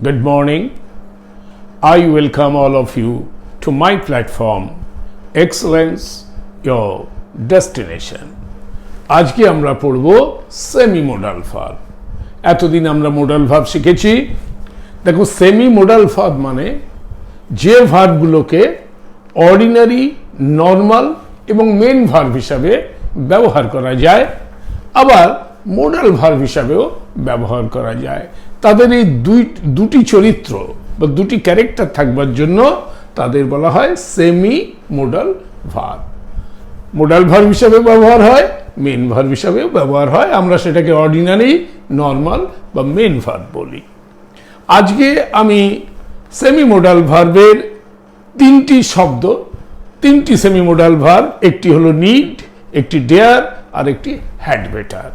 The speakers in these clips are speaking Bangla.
Good morning. I welcome all of you to my platform, Excellence Your Destination. আজকে আমরা পড়ব semi-modal verb. এতদিন আমরা modal verb শিখেছি। দেখো semi-modal verb মানে যে ভার্বগুলোকে অর্ডিনারি, নর্মাল এবং মেন ভার্ব হিসাবে ব্যবহার করা যায়, আবার মোডাল ভার্ব হিসাবেও ব্যবহার করা যায়। তাদের এই দুটি চরিত্র বা দুটি ক্যারেক্টার থাকবার জন্য তাদের বলা হয় semi modal verb. Modal verb হিসাবে ব্যবহার হয়, মেন ভার্ব হিসাবেও ব্যবহার হয়। আমরা সেটাকে অর্ডিনারি, নর্মাল বা মেন ভার্ব বলি। আজকে আমি সেমি মোডাল ভার্বের তিনটি সেমি মোডাল ভার্ব, একটি হলো নিড, একটি ডেয়ার আর একটি হ্যাড বেটার।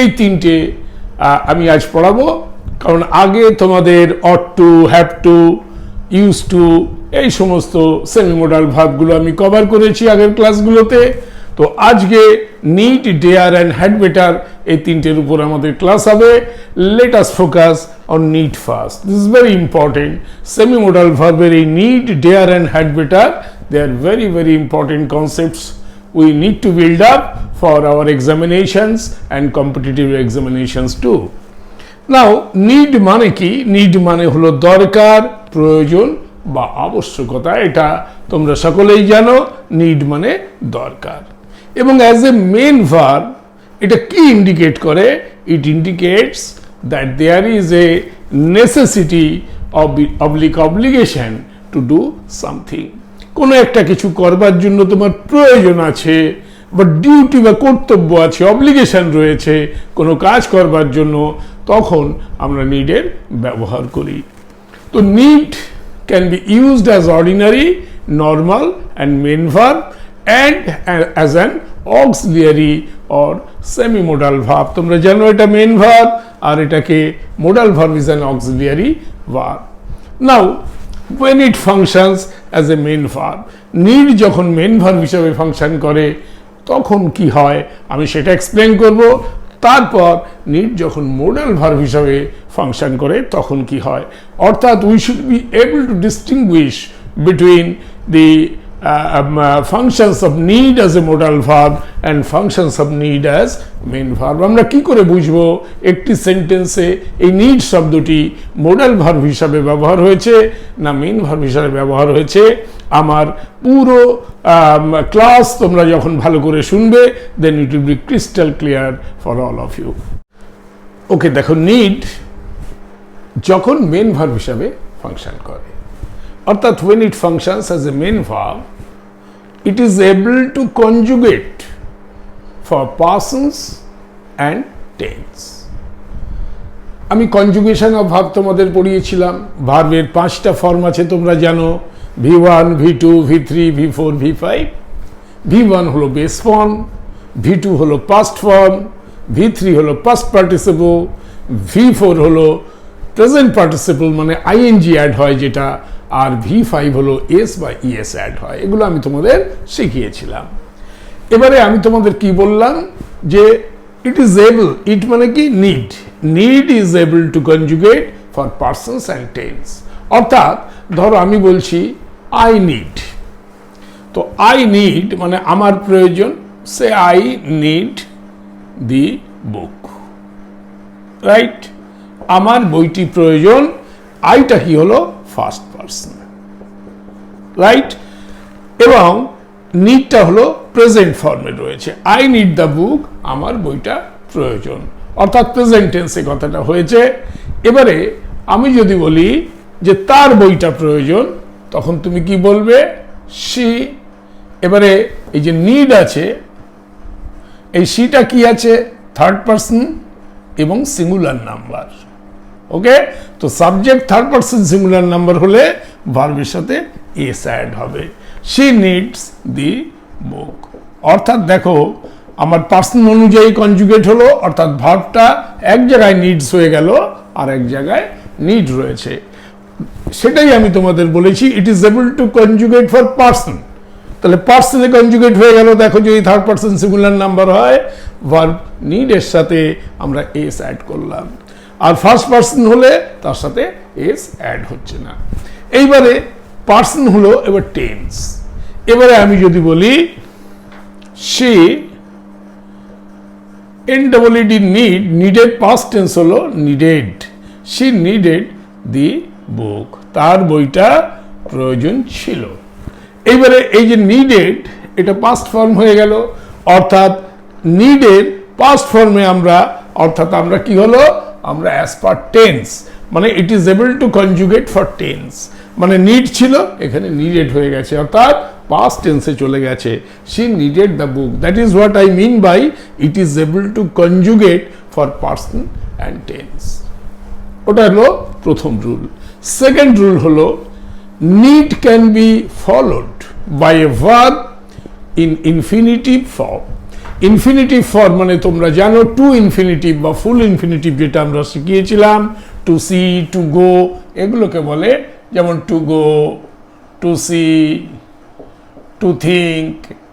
এই তিনটে আমি আজ পড়াবো, কারণ আগে তোমাদের ought to, have to, use to এই সমস্ত সেমি মোডাল ভার্বগুলো আমি কভার করেছি আগের ক্লাসগুলোতে। তো আজকে need, dare and had better এই তিনটের উপর আমাদের ক্লাস হবে। Let us focus on need first. This is very important. Semi modal ভার্বের এই need, dare and had better, they are very very important concepts we need to build up for our examinations and competitive examinations too. Now need মানে কি? need মানে হলো দরকার, প্রয়োজন বা আবশ্যকতা। এটা তোমরা সকলেই জানো, need মানে দরকার। এবং as a main verb এটা কি ইন্ডিকেট করে? it indicates that there is a necessity obligation to do something. কোনো একটা কিছু করবার জন্য তোমার প্রয়োজন আছে বা ডিউটি বা কর্তব্য আছে, অব্লিগেশন রয়েছে কোনো কাজ করবার জন্য, তখন আমরা নিডের ব্যবহার করি। তো need can be used as ordinary, normal and main verb and as an auxiliary or semi modal verb. তোমরা জানো এটা মেন ভার্ব আর এটাকে modal verb is an auxiliary verb. Now when it functions as a main verb, need যখন মেন ভার্ব হিসেবে ফাংশন করে তখন কি হয় আমি সেটা এক্সপ্লেন করব। তারপর নিড যখন মোডাল ভার্ব হিসেবে ফাংশন করে তখন কি হয়, অর্থাৎ we should be able to distinguish between the functions of need as a modal verb and functions of need as main verb. আমরা কি করে বুঝবো একটি সেন্টেন্সে এই নিড শব্দটি মোডাল ভার্ব হিসাবে ব্যবহার হয়েছে না মেন ভার্ব হিসাবে ব্যবহার হয়েছে? আমার পুরো ক্লাস তোমরা যখন ভালো করে শুনবে, then it will be crystal clear for all of you. Okay, দেখো নিড যখন মেন ভার্ব হিসাবে ফাংশন করে, অর্থাৎ when it functions as a main verb, it is able to conjugate for persons and tense. আমি কনজুগেশন অফ ভার্ব তোমাদের পড়িয়েছিলাম। ভার্বের 5টা ফর্ম আছে তোমরা জানো, V1, V2, V3, V4, V5। V1 হলো বেস ফর্ম, V2 হলো পাস্ট ফর্ম, V3 হলো পাস্ট পার্টিসিপল, V4 হলো প্রেজেন্ট পার্টিসিপল মানে আইএনজি অ্যাড হয় যেটা, আর V5 হলো এস বা ইএস অ্যাড হয়। এগুলো আমি তোমাদের শিখিয়েছিলাম। এবারে আমি তোমাদের কি বললাম যে ইট ইজ এবল, ইট মানে কি need, need is able to conjugate for persons and tense. অর্থাৎ ধরো আমি বলছি আই নিড, তো আই নিড মানে আমার প্রয়োজন, say I need the book, right? আমার বইটি প্রয়োজন, আইটা কি হলো ফার্স্ট পারসন, রাইট? এবং নিডটা হলো প্রেজেন্ট ফর্মে রয়েছে, আই নিড দ্য বুক, আমার বইটা প্রয়োজন, অর্থাৎ প্রেজেন্ট টেন্সে কথাটা হয়েছে। এবারে আমি যদি বলি যে তার বইটা প্রয়োজন, তখন তুমি কি বলবে? সি। এবারে এই যে নিড আছে, এই সিটা কি আছে? থার্ড পারসন এবং সিঙ্গুলার নাম্বার। ওকে, তো subject third person singular number হলে ভার্বের সাথে এস অ্যাড হবে। শি নিডস দি বুক। অর্থাৎ দেখো আমার পার্সন অনুযায়ী কনজুগেট হলো, অর্থাৎ ভার্বটা এক জায়গায় নিডস হয়ে গেল আর এক জায়গায় নিড রয়েছে। সেটাই আমি তোমাদের বলেছি, ইট is able to conjugate for person. তাহলে পার্সনে কনজুগেট হয়ে গেল, দেখো যদি থার্ড পারসন সিঙ্গুলার নাম্বার হয়, ভার্ব নিড এর সাথে আমরা এস অ্যাড করলাম। আর ফার্স্ট পার্সন হলে তার সাথে এস অ্যাড হচ্ছে না। এইবারে পার্সন হলো এবার টেন্স। এবারে আমি যদি বলি সে NEED নিডেড পাস্ট টেন্স হলো নিডেড, শি নিডেড দি বুক, তার বইটা প্রয়োজন ছিল। এইবারে এই যে নিডেড এটা পাস্ট ফর্ম হয়ে গেল, অর্থাৎ নিডের পাস্ট ফর্মে আমরা কি হলো, আমরা অ্যাজ পার টেন্স, মানে ইট is able to conjugate for tense, মানে নিড ছিল এখানে নিডেড হয়ে গেছে, অর্থাৎ পাস্ট টেন্সে চলে গেছে। She needed the book, that is what I mean by it is able to conjugate for person and tense. ওটা হলো প্রথম রুল। সেকেন্ড রুল হলো need can be followed by a verb in infinitive form. Infinitive form মানে তোমরা জানো টু ইনফিনিটিভ বা ফুল ইনফিনিটিভ যেটা আমরা শিখিয়েছিলাম, টু সি, টু গো, এগুলোকে বলে, যেমন to go, to see, to think,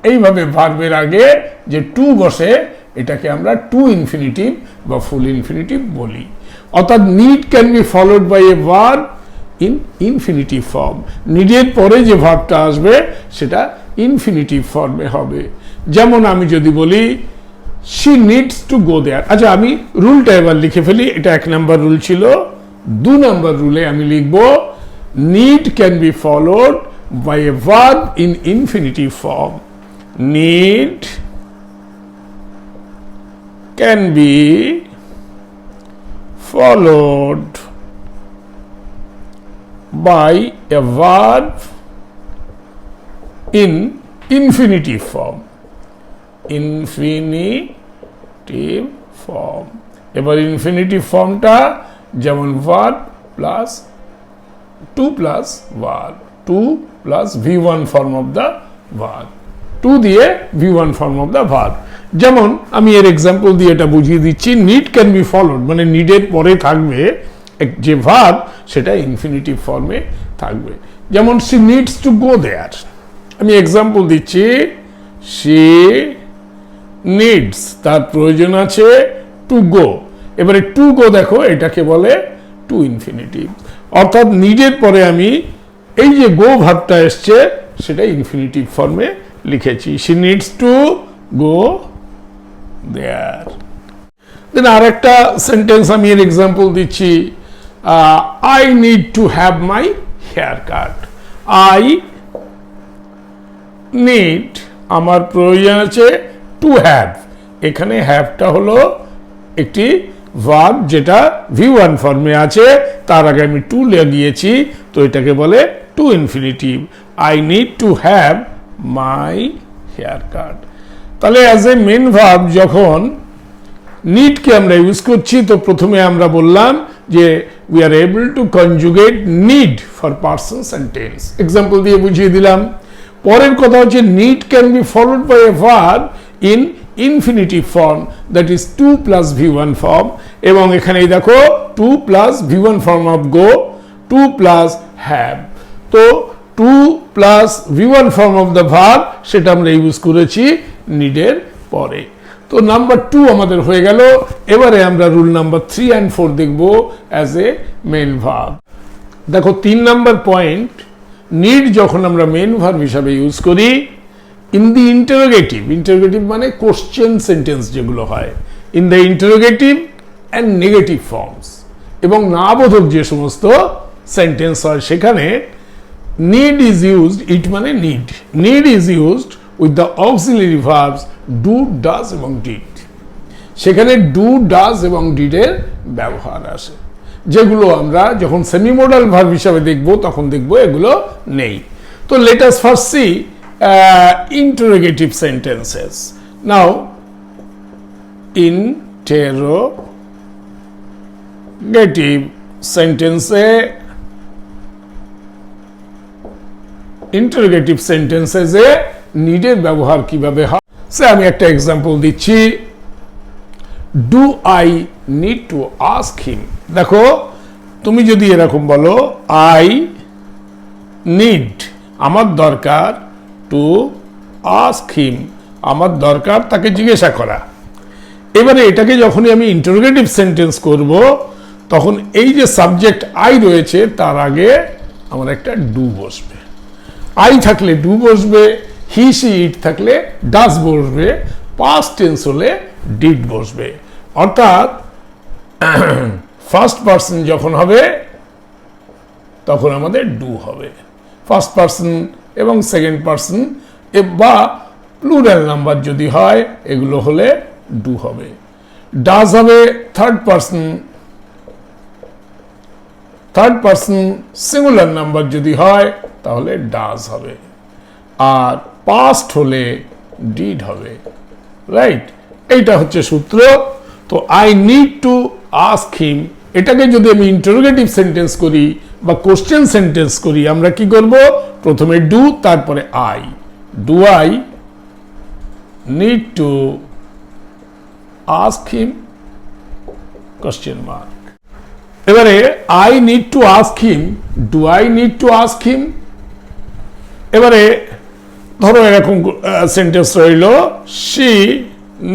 এইভাবে ভার্বের আগে যে টু বসে এটাকে আমরা টু ইনফিনিটিভ বা ফুল ইনফিনিটিভ বলি। অর্থাৎ need can be followed by a verb in infinitive form, নিডের পরে যে ভার্বটা আসবে সেটা ইনফিনিটিভ ফর্মে হবে। যেমন আমি যদি বলি শি নিডস টু গো দেয়ার, আচ্ছা আমি রুলটা এবার লিখে ফেলি, এটা 1 নাম্বার রুল ছিল। 2 নাম্বার রুলে আমি লিখব need can be followed by a verb in infinitive form. Need can be followed by a verb in infinitive form. Infinitive form. এবার infinitive ফর্মটা যেমন verb plus 2 plus verb, 2 plus V1 form of the verb, 2 দিয়ে V1 form of the verb। যেমন আমি এর এক্সাম্পল দিয়ে এটা বুঝিয়ে দিচ্ছি, নিড ক্যান বি ফলোড মানে নিডের পরে থাকবে যে ভার্ব সেটা ইনফিনিটিভ ফর্মে থাকবে। যেমন শি নিডস টু গো দেয়ার, আমি এক্সাম্পল দিচ্ছি, শি নিডস তার প্রয়োজন আছে টু গো। এবারে টু গো দেখো এটাকে বলে টু ইনফিনিটিভ, অর্থাৎ নিডের পরে আমি এই যে গো ভার্বটা এসছে সেটা ইনফিনিটিভ ফর্মে লিখেছি, she needs to go there. Then আর একটা সেন্টেন্স আমি এর এক্সাম্পল দিচ্ছি, I need to have my hair cut. I need আমার প্রয়োজন আছে টু হ্যাভ, এখানে হ্যাভটা হলো একটি ভার্ব যেটা V1 ফর্মে আছে, তার আগে আমি টু লাগিয়েছি, তো এটাকে বলে to infinitive, I need to have my hair cut. তাহলে অ্যাজ এ মেন ভার্ব যখন নিডকে আমরা ইউজ করছি, তো প্রথমে আমরা বললাম যে we are able to conjugate need for persons and tense, example দিয়ে বুঝিয়ে দিলাম। পরের কথা হচ্ছে need can be followed by a verb in infinitive form, that is 2 plus V1 form, এবং এখানেই দেখো 2 plus V1 form of go, 2 plus have, তো 2 plus V1 form of the verb সেটা আমরা ইউজ করেছি নিডের পরে। তো নাম্বার 2 আমাদের হয়ে গেল। এবারে আমরা রুল নাম্বার 3 and 4 দেখব অ্যাজ এ মেন ভার্ব। দেখো 3 নাম্বার পয়েন্ট, নিড যখন আমরা মেন ভার্ব হিসাবে ইউজ করি ইন দি ইন্টারোগেটিভ, ইন্টারোগেটিভ মানে কোশ্চেন সেন্টেন্স যেগুলো হয়, in the interrogative and negative forms, এবং না বোধক যে সমস্ত সেন্টেন্স হয় সেখানে নিড ইজ ইউজড, ইট মানে need, need is used with the auxiliary verbs do, does এবং ডিড। সেখানে ডু, ডাজ এবং ডিডের ব্যবহার আসে, যেগুলো আমরা যখন সেমি মডাল ভার্ব হিসাবে দেখব তখন দেখব এগুলো নেই। তো let us first see interrogative sentences. Now, interrogative sentence, interrogative sentences এ নিডের ব্যবহার কিভাবে হয়, সে আমি একটা এক্সাম্পল দিচ্ছি, do I need to ask him. দেখো তুমি যদি এরকম বলো আই নিড আমার দরকার, টু আস্ক হিম আমার দরকার তাকে জিজ্ঞাসা করা। এবারে এটাকে যখনই আমি ইন্টারোগেটিভ সেন্টেন্স করব তখন এই যে সাবজেক্ট আই রয়েছে তার আগে আমার একটা ডু বসবে। আই থাকলে ডু বসবে, হি সি ইট থাকলে ডাজ বসবে, পাস্ট টেন্স হলে ডিড বসবে। অর্থাৎ ফার্স্ট পারসন যখন হবে তখন আমাদের ডু হবে, ফার্স্ট পারসন এবং সেকেন্ড পারসন বা প্লুরাল নাম্বার যদি হয় এগুলো হলে ডু হবে। ডাজ হবে থার্ড পারসন সিঙ্গুলার নাম্বার যদি হয় তাহলে ডাজ হবে, আর পাস্ট হলে ডিড হবে। রাইট, এইটা হচ্ছে সূত্র। তো আই নিড টু আস্ক হিম, এটাকে যদি আমি ইন্টারোগেটিভ সেন্টেন্স করি বা কোশ্চেন সেন্টেন্স করি আমরা কি করব? প্রথমে ডু, তারপরে I. Do I need to ask him question mark. এবারে I need to ask him, do I need to ask him. এবারে ধরো এরকম সেন্টেন্স রইল শি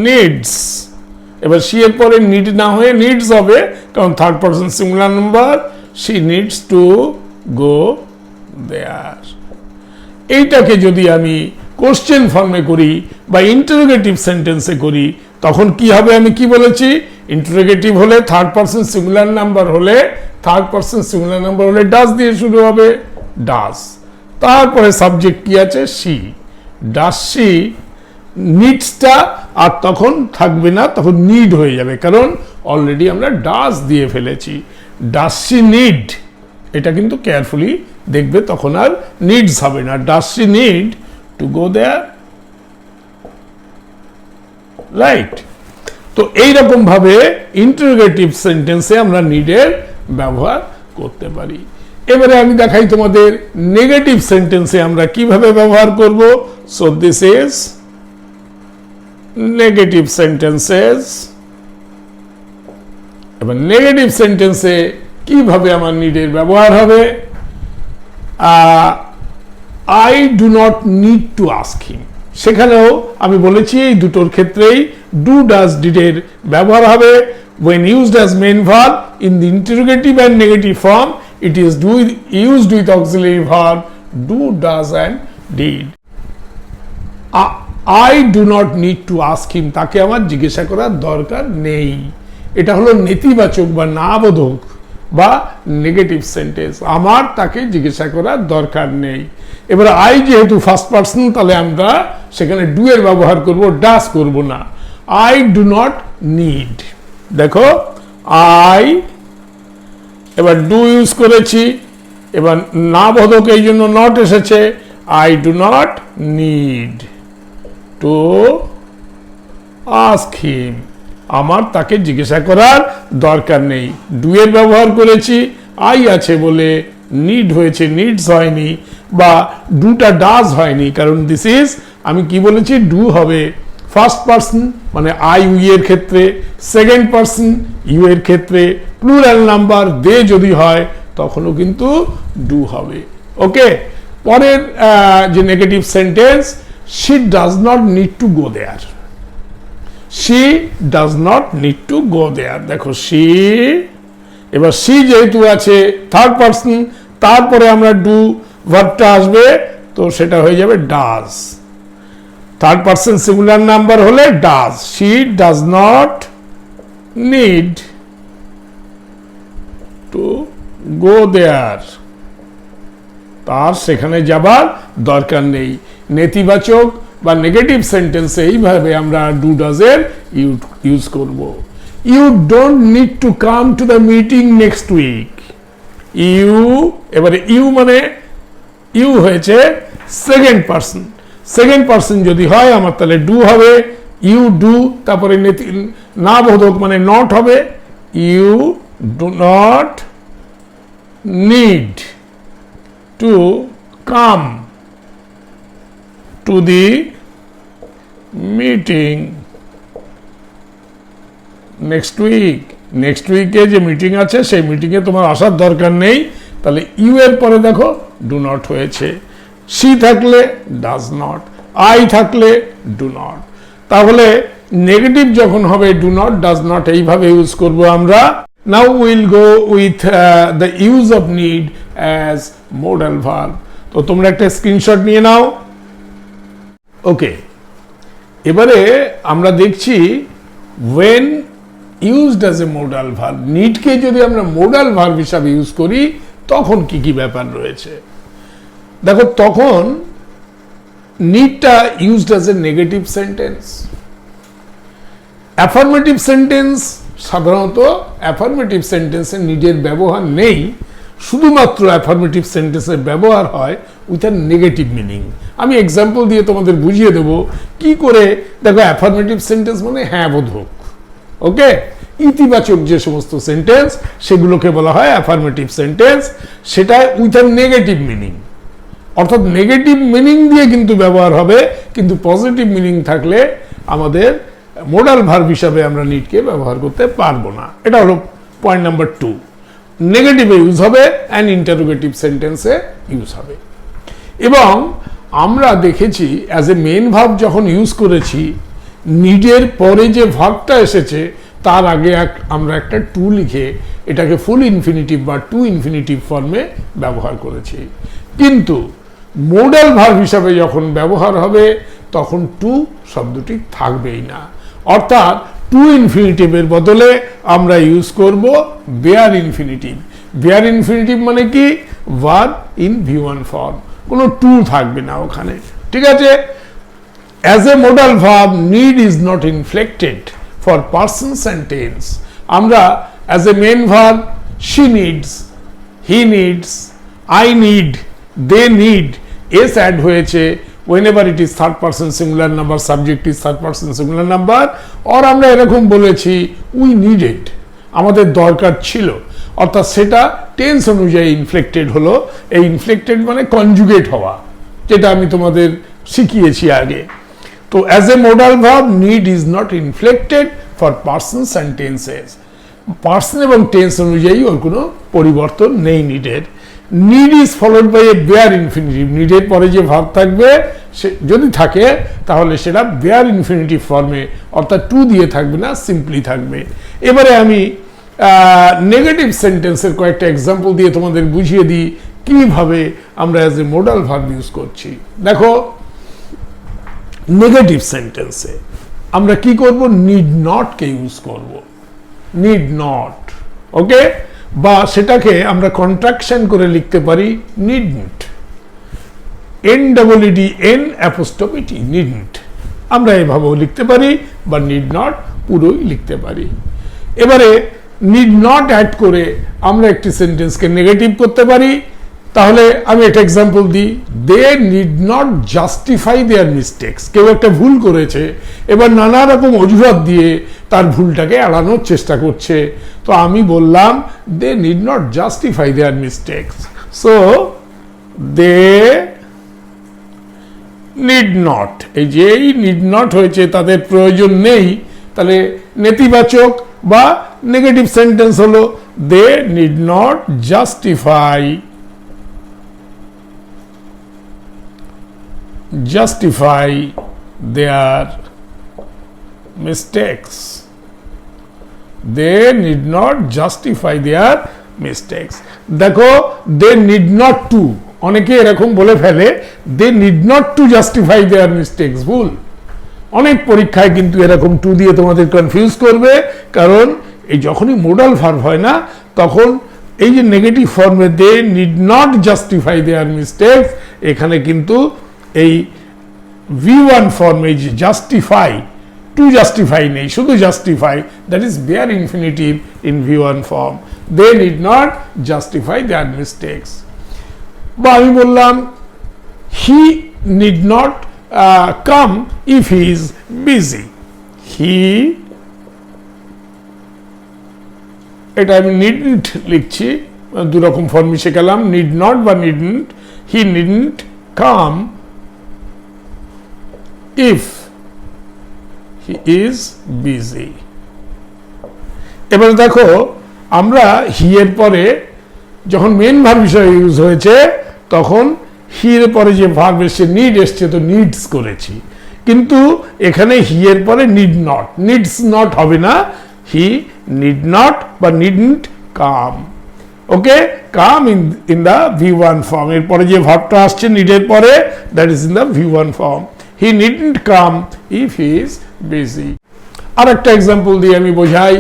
নিডস, এবার শি এর পরে নিড না হয়ে নিডস হবে, কারণ third person singular number. She needs to go there. এইটাকে যদি আমি কোশ্চেন ফর্মে করি বা ইন্টারোগেটিভ সেন্টেন্সে করি তখন কি হবে? আমি কি বলেছি? ইন্টারোগেটিভ হলে থার্ড পারসন সিঙ্গুলার নাম্বার হলে ডাজ দিয়ে শুরু হবে, ডাজ। তারপরে সাবজেক্ট কি আছে? শি। ডাজ শি নিডসটা আর তখন থাকবে না, তখন নিড হয়ে যাবে, কারণ অলরেডি আমরা ডাজ দিয়ে ফেলেছি। ডাজ শি নিড, এটা কিন্তু কেয়ারফুলি দেখবে, তখন আর নিডস হবে না। Does she need to go there? Right. তো এইরকম ভাবে ইন্টারোগেটিভ সেন্টেন্সে আমরা নিডের ব্যবহার করতে পারি। এবারে আমি দেখাই তোমাদের নেগেটিভ সেন্টেন্সে আমরা কিভাবে ব্যবহার করব। So this is negative sentences. এবার নেগেটিভ সেন্টেন্সে কিভাবে আমার নিডের ব্যবহার হবে? I do not need to ask হিম, সেখানেও আমি বলেছি এই দুটোর ক্ষেত্রেই ডু ডাজ ডিডের ব্যবহার হবে। when used as main verb in the interrogative and negative form it is used with auxiliary verb do, does and did. I do not need to ask him, তাকে আমার জিজ্ঞাসা করার দরকার নেই। এটা হলো নেতিবাচক বা না বোধক বা নেগেটিভ সেন্টেন্স, আমার তাকে জিজ্ঞাসা করার দরকার নেই। এবার আই যেহেতু ফার্স্ট পারসন তাহলে আমরা সেখানে ডু এর ব্যবহার করব, ডাজ করব না। আই ডু নট নিড, দেখো আই এবার ডু ইউজ করেছি, এবার না বোধক এই জন্য নট এসেছে। I do not need to ask হিম, আমার তাকে জিজ্ঞাসা করার দরকার নেই। ডু এর ব্যবহার করেছি, আই আছে বলে নিড হয়েছে, নিডস হয়নি, বা ডুটা ডাজ হয়নি, কারণ দিস ইজ, আমি কি বলেছি, ডু হবে ফার্স্ট পারসন মানে আই উই এর ক্ষেত্রে, সেকেন্ড পারসন ইউ এর ক্ষেত্রে, প্লুরাল নাম্বার দে যদি হয় তখনও কিন্তু ডু হবে। ওকে, পরের যে negative sentence, she does not need to go there. She does not need to go there, দেখো শি, এবার শি যেহেতু আছে থার্ড পারসন, তারপরে আমরা ডু ভার্বটা আসবে, তো সেটা হয়ে যাবে does. Third person singular number হলে does. She does not need to go there, তার সেখানে যাবার দরকার নেই। নেতিবাচক বা নেগেটিভ সেন্টেন্সে এইভাবে আমরা ডু ডাজের ইউজ করব। You don't need to come to the meeting next week. You, এবারে ইউ মানে ইউ হয়েছে সেকেন্ড পারসন, সেকেন্ড পারসন যদি হয় আমার তাহলে ডু হবে। ইউ ডু, তারপরে না বোধক মানে নট হবে। You do not need to come to the meeting next week. Next উইকে যে মিটিং আছে সেই মিটিংয়ে তোমার আসার দরকার নেই, তাহলে ইউ এর পরে দেখো ডু নট হয়েছে। সি থাকলে ডাজ নট, আই থাকলে ডু নট। তাহলে নেগেটিভ যখন হবে ডু নট, ডাজ নট এইভাবে ইউজ করব আমরা। Now we'll go with the use of need as modal verb. তো তোমরা একটা স্ক্রিনশট নিয়ে নাও। ওকে, এবারে আমরা দেখছি when used as a modal verb, নিডকে যদি আমরা modal verb হিসাবে ইউজ করি তখন কি কি ব্যাপার রয়েছে। দেখো, তখন নিডটা used as a negative sentence. Affirmative sentence, সাধারণত অ্যাফার্মেটিভ সেন্টেন্সে নিডের ব্যবহার নেই, শুধুমাত্র অ্যাফার্মেটিভ সেন্টেন্সের ব্যবহার হয় উইথ আ নেগেটিভ মিনিং। আমি এক্সাম্পল দিয়ে তোমাদের বুঝিয়ে দেবো কি করে। দেখো, অ্যাফার্মেটিভ সেন্টেন্স মানে হ্যাঁ বোধক, ওকে, ইতিবাচক যে সমস্ত সেন্টেন্স সেগুলোকে বলা হয় অ্যাফার্মেটিভ সেন্টেন্স, সেটা উইথ আ নেগেটিভ মিনিং, অর্থাৎ নেগেটিভ মিনিং দিয়ে কিন্তু ব্যবহার হবে, কিন্তু পজিটিভ মিনিং থাকলে আমাদের মোডাল ভার্ব হিসাবে আমরা নিডকে ব্যবহার করতে পারবো না। এটা হলো পয়েন্ট নাম্বার 2। নেগেটিভে ইউজ হবে অ্যান্ড ইন্টারোগেটিভ সেন্টেন্সে ইউজ হবে। এবং আমরা দেখেছি অ্যাজ এ মেন ভার্ব যখন ইউজ করেছি, নিডের পরে যে ভার্বটা এসেছে তার আগে আমরা একটা টু লিখে এটাকে ফুল ইনফিনিটিভ বা টু ইনফিনিটিভ ফর্মে ব্যবহার করেছি। কিন্তু মোডাল ভার্ব হিসাবে যখন ব্যবহার হবে তখন টু শব্দটি থাকবেই না, অর্থাৎ টু ইনফিনিটিভের বদলে আমরা ইউজ করব বেয়ার ইনফিনিটিভ। বেয়ার ইনফিনিটিভ মানে কি? ভার্ব ইন V1 ফর্ম, কোনো টু থাকবে না ওখানে, ঠিক আছে। As a modal verb need is not inflected for persons and tense. আমরা as a main verb she needs, he needs, I need, they need, S add হয়েছে whenever it is third person singular number, subject is third person singular number, or আমরা এরকম বলেছি we needed, আমাদের দরকার ছিল, অর্থাৎ সেটা টেন্স অনুযায়ী ইনফ্লেক্টেড হলো। এই ইনফ্লেক্টেড মানে কনজুগেট হওয়া, যেটা আমি তোমাদের শিখিয়েছি আগে। তো as a modal verb need is not inflected for persons and tenses. Person এবং টেন্স অনুযায়ী ওর কোনো পরিবর্তন নেই নিডের। Need is followed by a bare infinitive. নিডের পরে যে ভার্ব থাকবে সে যদি থাকে তাহলে সেটা বেয়ার ইনফিনিটিভ ফর্মে, অর্থাৎ টু দিয়ে থাকবে না, সিম্পলি থাকবে। এবারে আমি নেগেটিভ সেন্টেন্সের কয়েকটা এক্সাম্পল দিয়ে তোমাদের বুঝিয়ে দিই কিভাবে আমরা as a modal verb use করছি। দেখো, নেগেটিভ সেন্টেন্সে আমরা কি করব? নিড নটকে ইউজ করব, নিড নট, ওকে, বা সেটাকে আমরা কন্ট্রাকশন করে লিখতে পারি নিডন্ট, NEED, নিডন্ট, আমরা এভাবেও লিখতে পারি, বা নিড নট পুরোই লিখতে পারি। এবারে নিড নট অ্যাড করে আমরা একটি সেন্টেন্সকে নেগেটিভ করতে পারি। তাহলে আমি একটা এক্সাম্পল দিই, they need not justify their mistakes. কেউ একটা ভুল করেছে, এবার নানা রকম অজুহাত দিয়ে তার ভুলটাকে এড়ানোর চেষ্টা করছে, তো আমি বললাম they need not justify their mistakes, so they need not. এই যে এই নিড নট হয়েছে, তাদের প্রয়োজন নেই, তাহলে নেতিবাচক বা নেগেটিভ সেন্টেন্স হলো they need not justify their mistakes. They need not justify their mistakes. দেখো, they need not to, অনেকে এরকম বলে ফেলে they need not to justify their mistakes, ভুল। অনেক পরীক্ষায় কিন্তু এরকম টু দিয়ে তোমাদের কনফিউজ করবে, কারণ এই যখনই মোডাল ভার্ব হয় না তখন এই যে নেগেটিভ ফর্মে they need not justify their mistakes, এখানে কিন্তু এই V1 ফর্মে যে জাস্টিফাই, টু জাস্টিফাই নেই, শুধু justify, that is bare infinitive in V1 form. They need not justify their mistakes. বা আমি বললাম he need not come if he is busy. He, এটা আমি নিডন্ট লিখছি, দুরকম ফর্মে শেখালাম, নিড নট বা নিডন্ট। হি needn't come if he is busy. এবার দেখো, আমরা হি এর পরে যখন মেন ভার্ব হিসেবে ইউজ হয়েছে তখন হি এর পরে যে ভার্ব এসছে নিড এসছে, তো নিডস করেছি, কিন্তু এখানে হি এর পরে নিড নট, নিডস নট হবে না, হি need not বা needn't come. Okay, come in the V1 form. এরপরে যে ভার্বটা আসছে নিডের পরে, that is in the V1 form. He needn't come if he is busy. আর একটা এক্সাম্পল দিয়ে আমি বোঝাই।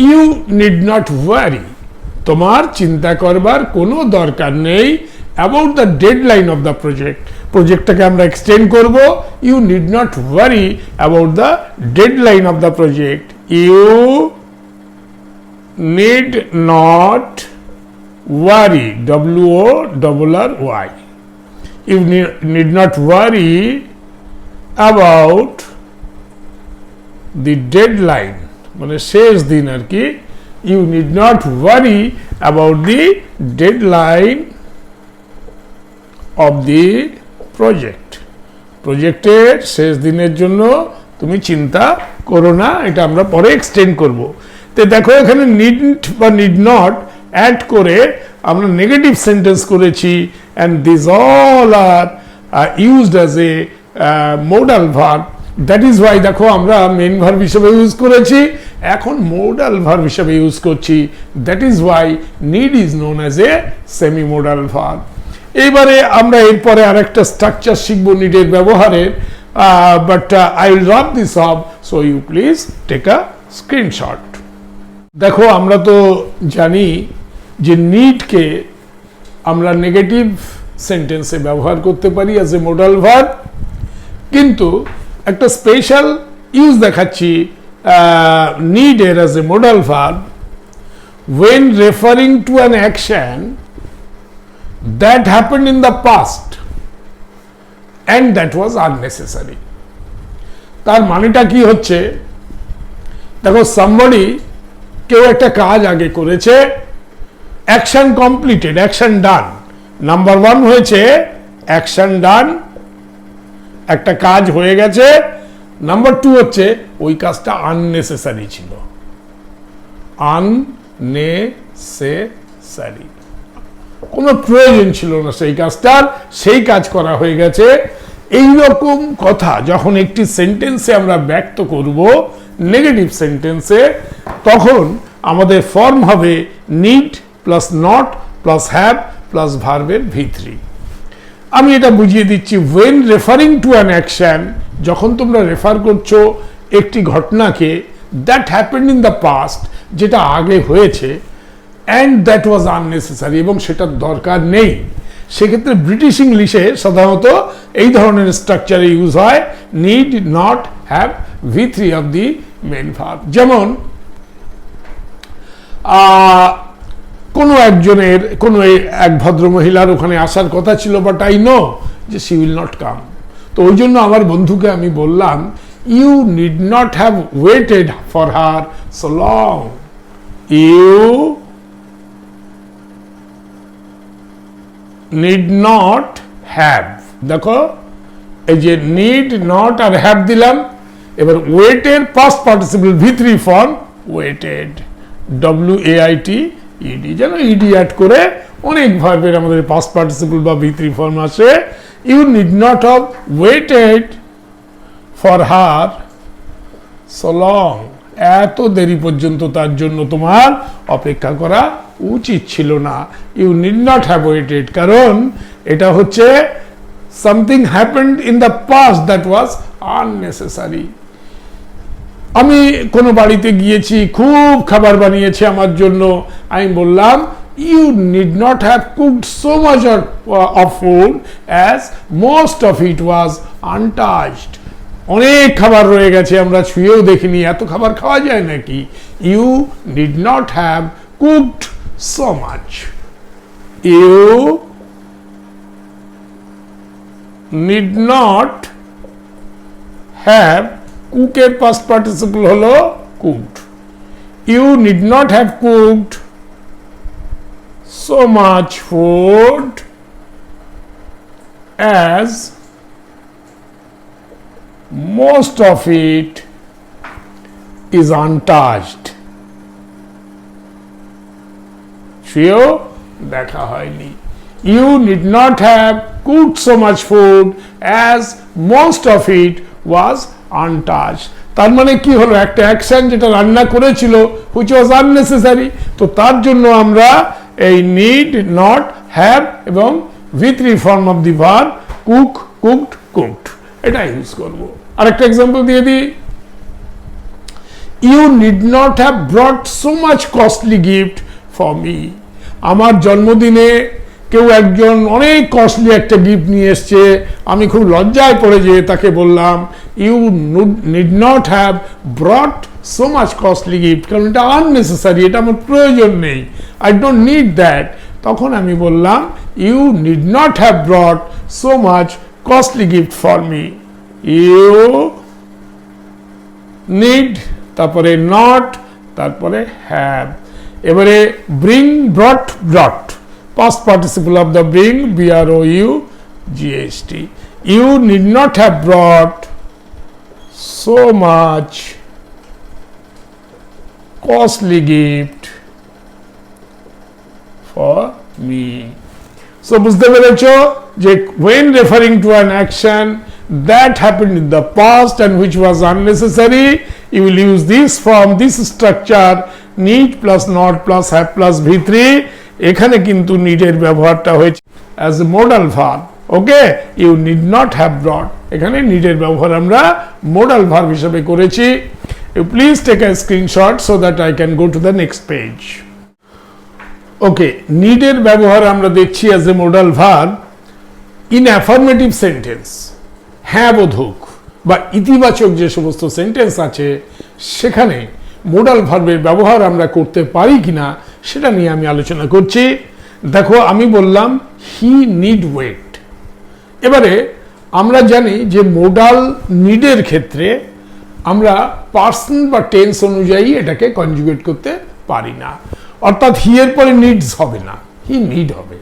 ইউ নিড নট ওয়ারি, তোমার চিন্তা করবার কোনো দরকার নেই about the deadline of the project. প্রজেক্টটাকে আমরা এক্সটেন্ড করব। You need not worry about the deadline of the project. You need not worry, W-O-R-R-Y. You need not worry about the deadline, মানে শেষ দিন আর কি। You need not worry about the deadline of the project. প্রজেক্টের শেষ দিনের জন্য তুমি চিন্তা করো না, এটা আমরা পরে এক্সটেন্ড করব। তো দেখো এখানে নিডন্ট বা নিড নট অ্যাড করে আমরা নেগেটিভ সেন্টেন্স করেছি, and this all are used as a modal verb. That is why দেখো আমরা মেন ভার্ব হিসেবে ইউজ করেছি, এখন মোডাল ভার্ব হিসেবে ইউজ করছি। That is why need is known as a semi modal verb. এইবারে আমরা এরপরে আরেকটা স্ট্রাকচার শিখবো নিডের ব্যবহারের, but I will rub this up, so you please take a screenshot. দেখো আমরা তো জানি যে নিডকে আমরা নেগেটিভ সেন্টেন্সে ব্যবহার করতে পারি অ্যাজ এ মোডাল ভার্ব, কিন্তু একটা স্পেশাল ইউজ দেখাচ্ছি নিডের as a modal verb when referring to an action that happened in the past and that was unnecessary. তার মানেটা কি হচ্ছে, দেখো somebody, কেউ একটা কাজ আগে করেছে, অ্যাকশন কমপ্লিটেড, অ্যাকশন ডান। নাম্বার ওয়ান হয়েছে অ্যাকশন ডান, একটা কাজ হয়ে গেছে। নাম্বার টু হচ্ছে ওই কাজটা আননেসেসারি ছিল, আননেসেসারি, কোনো প্রয়োজন ছিল না সেই কাজটার, সেই কাজ করা হয়ে গেছে। এই রকম কথা যখন একটি সেন্টেন্সে আমরা ব্যক্ত করব নেগেটিভ সেন্টেন্সে, তখন আমাদের ফর্ম হবে need plus not plus have plus ভার্বের V3। আমি এটা বুঝিয়ে দিচ্ছি। When referring to an action, যখন তোমরা রেফার করছো একটি ঘটনাকে, that happened in the past, যেটা আগে হয়েছে, অ্যান্ড দ্যাট ওয়াজ আননেসেসারি, এবং সেটার দরকার নেই, সেক্ষেত্রে ব্রিটিশ ইংলিশে সাধারণত এই ধরনের স্ট্রাকচারে ইউজ হয় need not have V3 of the main verb. যেমন কোনো একজনের, কোনো এক ভদ্রমহিলার ওখানে আসার কথা ছিল, বাট আই নো যে শি উইল নট কাম। তো ওই জন্য আমার বন্ধুকে আমি বললাম, you need not have waited for her so long. You need not have, দেখো এই যে নিড নট আর হ্যাভ দিলাম, এবার ওয়েটের past participle V3 form waited, WAITED, যেন ইডি অ্যাড করে অনেক ভার্বের আমাদের পাস্ট পার্টিসিপল বা V3 ফর্ম আসে। You need not have waited for her so long, এত দেরি পর্যন্ত তার জন্য তোমার অপেক্ষা করা উচিত ছিল না। You need not have waited, কারণ এটা হচ্ছে something happened in the past that was unnecessary. আমি কোনো বাড়িতে গিয়েছি, খুব খাবার বানিয়েছে আমার জন্য, আমি বললাম you need not have cooked so much of food as most of it was untouched. অনেক খাবার রয়ে গেছে, আমরা ছুঁয়েও দেখিনি, এত খাবার খাওয়া যায় নাকি? You need not have cooked so much. You need not have, কুকের পাস্ট পার্টিসিপল হলো cooked. You need not have cooked so much food as most of it is untouched. সেও দেখা হয়নি। You need not have cooked so much food as most of it was untouched. তার মানে কি হলো, একটা অ্যাকশন যেটা রান্না করেছিল which was unnecessary, তো তার জন্য আমরা এই need, not, have এবং V3 form of the verb cook, cooked, cooked এটা ইউজ করব। আরেকটা এক্সাম্পল দিয়ে দিই, you need not have brought so much costly gift for me. আমার জন্মদিনে কেউ একজন অনেক কস্টলি একটা গিফট নিয়ে এসছে, আমি খুব লজ্জায় পড়ে যেয়ে তাকে বললাম you need not have brought so much costly gift, কারণ এটা আননেসেসারি, এটা আমার প্রয়োজন নেই, আই ডোন্ট নিড দ্যাট। তখন আমি বললাম you need not have brought so much costly gift for me. You need, তারপরে নট, তারপরে হ্যাভ। এবারে bring, brought, brought, past participle of the bring, B-R-O-U-G-H-T. You need not have brought so much costly gift for me. So বুঝতে পেরেছো যে when referring to an action that happened in the past and which was unnecessary, you will use this form, this structure, need plus not plus have plus V3. এখানে কিন্তু নিডের ব্যবহারটা হয়েছে as a modal verb. Okay, you need not have brought, এখানে নিডের ব্যবহার আমরা মোডাল ভার্ব হিসেবে করেছি। You please take a screenshot so that I can go to the next page. Okay, নিডের ব্যবহার আমরা দেখছি as a modal verb in affirmative sentence, হ্যাঁ বোধক বা ইতিবাচক যে সমস্ত সেন্টেন্স আছে সেখানে মোডাল ভার্বের ব্যবহার আমরা করতে পারি কিনা সেটা নিয়ে আমি আলোচনা করছি। দেখো, আমি বললাম হি নিড ওয়েট। এবারে আমরা জানি যে মোডাল নিডের ক্ষেত্রে আমরা পার্সন বা টেন্স অনুযায়ী এটাকে কনজুগেট করতে পারি না, অর্থাৎ হি এর পরে নিডস হবে না, হি নিড হবে।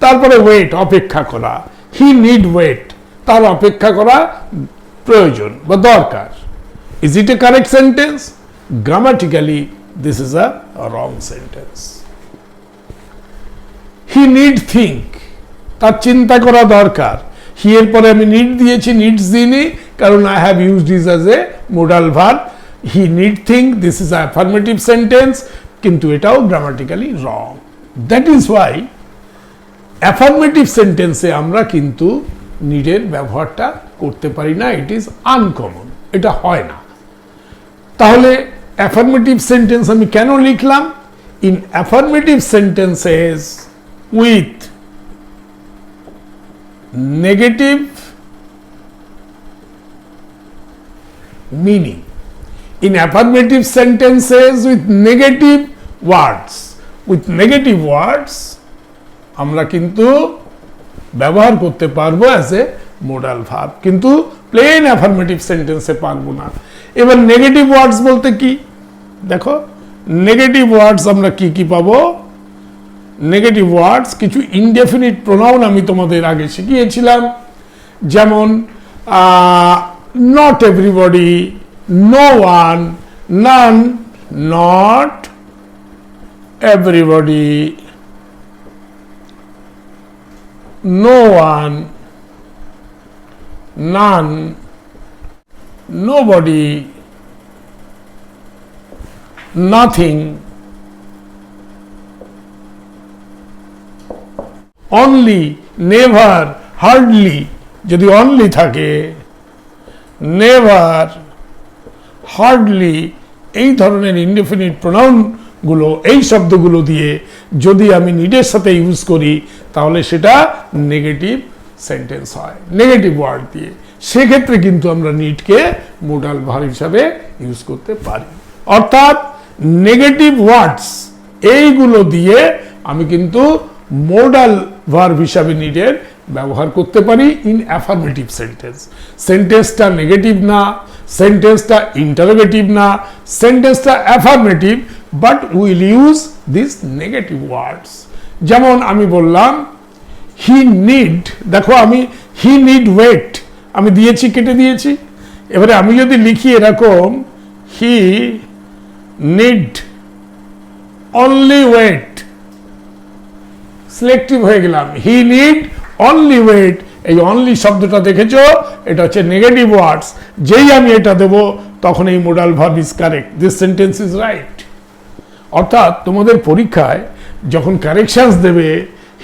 তারপরে ওয়েট, অপেক্ষা করা, হি নিড ওয়েট, তার অপেক্ষা করা প্রয়োজন বা দরকার। Is it A correct sentence? Grammatically this is a wrong sentence. He need think, তার চিন্তা করা দরকার। হি এর পরে আমি নিড দিয়েছি, নিডস দিইনি, কারণ I have used this as a modal verb. He need think, this is an affirmative sentence, কিন্তু এটাও grammatically wrong. That is why affirmative sentence এ আমরা কিন্তু নিডের ব্যবহারটা করতে পারি না, it is uncommon, এটা হয় না। তাহলে অ্যাফার্মেটিভ সেন্টেন্স আমি কেন লিখলাম? In affirmative sentences with negative meaning, in affirmative sentences with negative words, with negative words আমরা কিন্তু ব্যবহার করতে পারবো অ্যাজ এ মোডাল ভার্ব, কিন্তু প্লেন অ্যাফার্মেটিভ সেন্টেন্সে পারবো না। এবার নেগেটিভ ওয়ার্ডস বলতে কি? দেখো, নেগেটিভ ওয়ার্ডস আমরা কি কি পাবো? নেগেটিভ ওয়ার্ডস কিছু ইনডেফিনিট প্রোনাউন আমি তোমাদের আগে শিখিয়েছিলাম, যেমন not everybody, no one, none, not everybody, no one, none, nobody, nothing, only, never, hardly, যদি only থাকে, never, hardly, এই ধরনের ইনডেফিনিট প্রোনাউন গুলো, এই শব্দগুলো দিয়ে যদি আমি নিডের সাথে ইউজ করি তাহলে সেটা নেগেটিভ সেন্টেন্স হয়, নেগেটিভ ওয়ার্ড দিয়ে। সেক্ষেত্রে কিন্তু আমরা নিডকে মোডাল ভার্ব হিসাবে ইউজ করতে পারি, অর্থাৎ নেগেটিভ ওয়ার্ডস এইগুলো দিয়ে আমি কিন্তু মোডাল ভার্ব হিসাবে নিডের ব্যবহার করতে পারি ইন অ্যাফার্মেটিভ সেন্টেন্স। সেন্টেন্সটা নেগেটিভ না, সেন্টেন্সটা ইন্টারোগেটিভ না, সেন্টেন্সটা affirmative, but will use this negative words. যেমন আমি বললাম হি নিড, দেখো আমি হি নিড ওয়েট আমি দিয়েছি, কেটে দিয়েছি। এবারে আমি যদি লিখি এরকম he need only wait, selective হয়ে গেলাম, হি নিড অনলি ওয়েট। এই অনলি শব্দটা দেখেছো, এটা হচ্ছে নেগেটিভ ওয়ার্ডস। যেই আমি এটা দেবো তখন এই modal verb is correct, this sentence is right. অর্থাৎ তোমাদের পরীক্ষায় যখন কারেকশনস দেবে,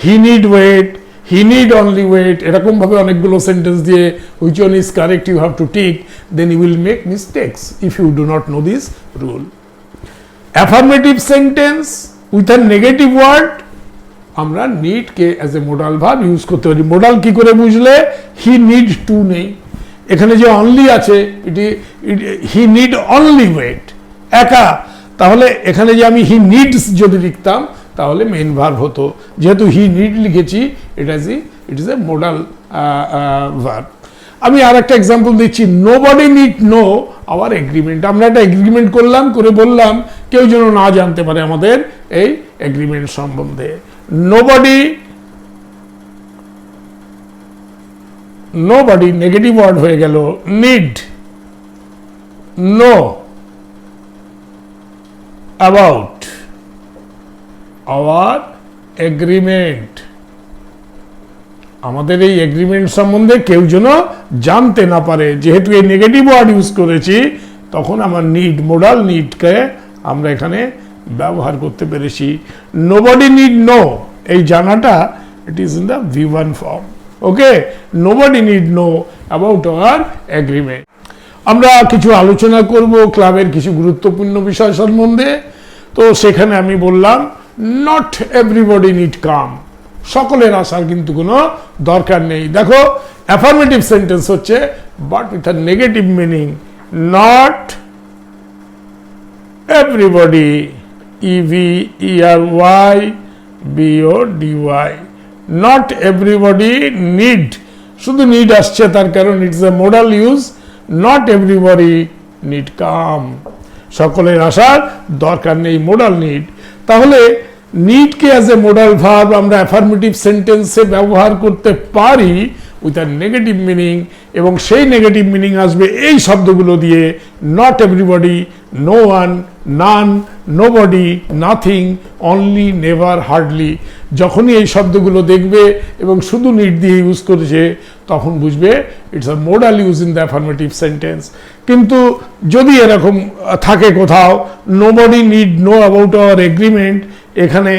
he need wait, he need only wait, এরকম ভাবে অনেকগুলো সেন্টেন্স দিয়ে which one is correct you have to tick, then you will make mistakes if you do not know this rule. Affirmative sentence with a negative word আমরা নিড কে as a modal verb use করতে পারি। মোডাল কি করে বুঝলে? হি নিড টু নেই, এখানে যে অনলি আছে হি নিড অনলি ওয়েট একা, তাহলে এখানে যে আমি হি নিডস যদি লিখতাম তাহলে মেইন ভার্ব হতো। যেহেতু হি নিড লিখেছি, it is a modal verb. আমি আর একটা এক্সাম্পল দিচ্ছি, nobody need know our agreement. আমরা একটা এগ্রিমেন্ট করলাম, করে বললাম কেউ যেন না জানতে পারে আমাদের এই এগ্রিমেন্ট সম্বন্ধে। নোবডি নেগেটিভ ওয়ার্ড হয়ে গেল, need know about our agreement. আমাদের এই এগ্রিমেন্ট সম্বন্ধে কেউ যেন জানতে না পারে। যেহেতু এই নেগেটিভ ওয়ার্ড ইউজ করেছি, তখন আমার নিড, মোডাল নিডকে আমরা এখানে ব্যবহার করতে পেরেছি। নোবডি নিড নো, এই জানাটা ইট is in the V1 form. Okay, nobody need know about our agreement. আমরা কিছু আলোচনা করব ক্লাবের কিছু গুরুত্বপূর্ণ বিষয় সম্বন্ধে। তো সেখানে আমি বললাম নট এভরিবডি নিড কাম, সকলের আসার কিন্তু কোনো দরকার নেই। দেখো অ্যাফার্মেটিভ সেন্টেন্স হচ্ছে but with a negative meaning, not everybody, EVERYBODY, not everybody need, শুধু নিড আসছে তার কারণ it's a modal use, not everybody need come, সকলের আসার দরকার নেই, মোডাল নিড। তাহলে নিডকে অ্যাজ এ মোডাল ভার্ব আমরা অ্যাফার্মেটিভ সেন্টেন্সে ব্যবহার করতে পারি উইথ আ নেগেটিভ মিনিং, এবং সেই নেগেটিভ মিনিং আসবে এই শব্দগুলো দিয়ে, not everybody, no one, none, nobody, nothing, only, never, hardly. যখনই এই শব্দগুলো দেখবে এবং শুধু নিড দিয়ে ইউজ করেছে, তখন বুঝবে it's a modal use in the affirmative sentence. কিন্তু যদি এরকম থাকে কোথাও, nobody need know about our agreement, এখানে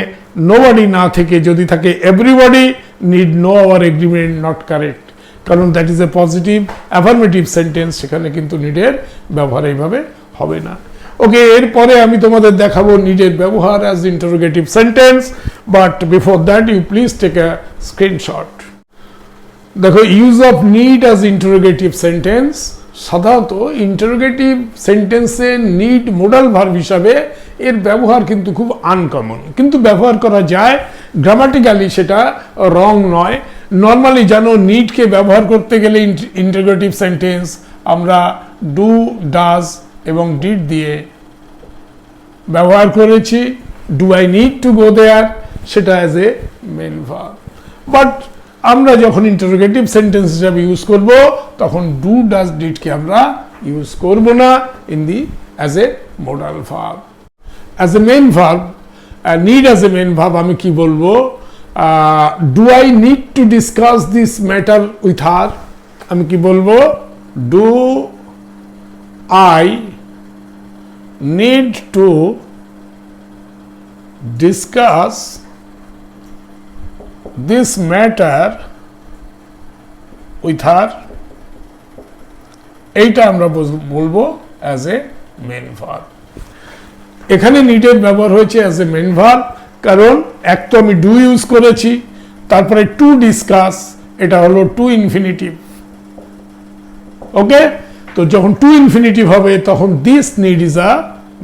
নোবডি না থেকে যদি থাকে everybody need know our agreement, not correct, কারণ that is a positive affirmative sentence, সেখানে কিন্তু নিডের ব্যবহার এইভাবে হবে না। ওকে, এরপরে আমি তোমাদের দেখাবো নিডের ব্যবহার as interrogative sentence, but before that you please take a screenshot. দেখো, use of need as interrogative sentence, সাধারণত ইন্টারোগেটিভ সেন্টেন্সে নিড মোডাল ভার্ব হিসাবে এর ব্যবহার কিন্তু খুব আনকমন, কিন্তু ব্যবহার করা যায়, গ্রামাটিক্যালি সেটা রং নয়। নর্মালি জানো নিডকে ব্যবহার করতে গেলে ইন্টারোগেটিভ সেন্টেন্স আমরা ডু, ডাজ এবং ডিড দিয়ে ব্যবহার করেছি। Do I need to go there, সেটা as a main verb. But আমরা যখন ইন্টারোগেটিভ সেন্টেন্স হিসাবে ইউজ করব, তখন ডু, ডাজ, ডিডকে আমরা ইউজ করব না in the as a modal verb. As a main verb, need as a main verb আমি কি বলবো? Do I need to discuss this matter with her, আমি কি বলবো? Do I need to discuss this matter with her, এইটা আমরা বলবো অ্যাজ এ মেন ভার্ব। এখানে নিডের ব্যবহার হয়েছে অ্যাজ এ মেন ভার্ব, কারণ এক তো আমি ডু ইউজ করেছি, তারপরে টু ডিসকাস, এটা হলো টু ইনফিনিটিভ। ওকে, তো যখন টু ইনফিনিটিভ হবে তখন this need is a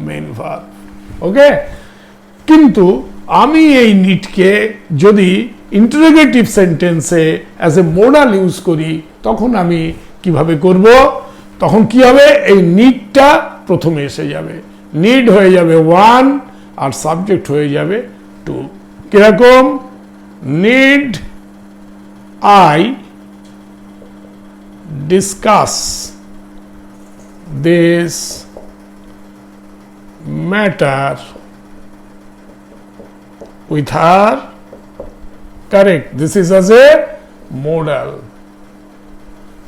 main verb. Okay, কিন্তু আমি এই নিডকে যদি ইন্টারোগেটিভ সেন্টেন্সে অ্যাজ এ মোডাল ইউজ করি, তখন আমি কিভাবে করব? তখন কি হবে? এই নিডটা প্রথমে এসে যাবে, নিড হয়ে যাবে ওয়ান আর সাবজেক্ট হয়ে যাবে টু। কিরকম? Need I discuss this matter with her, correct, this is as a modal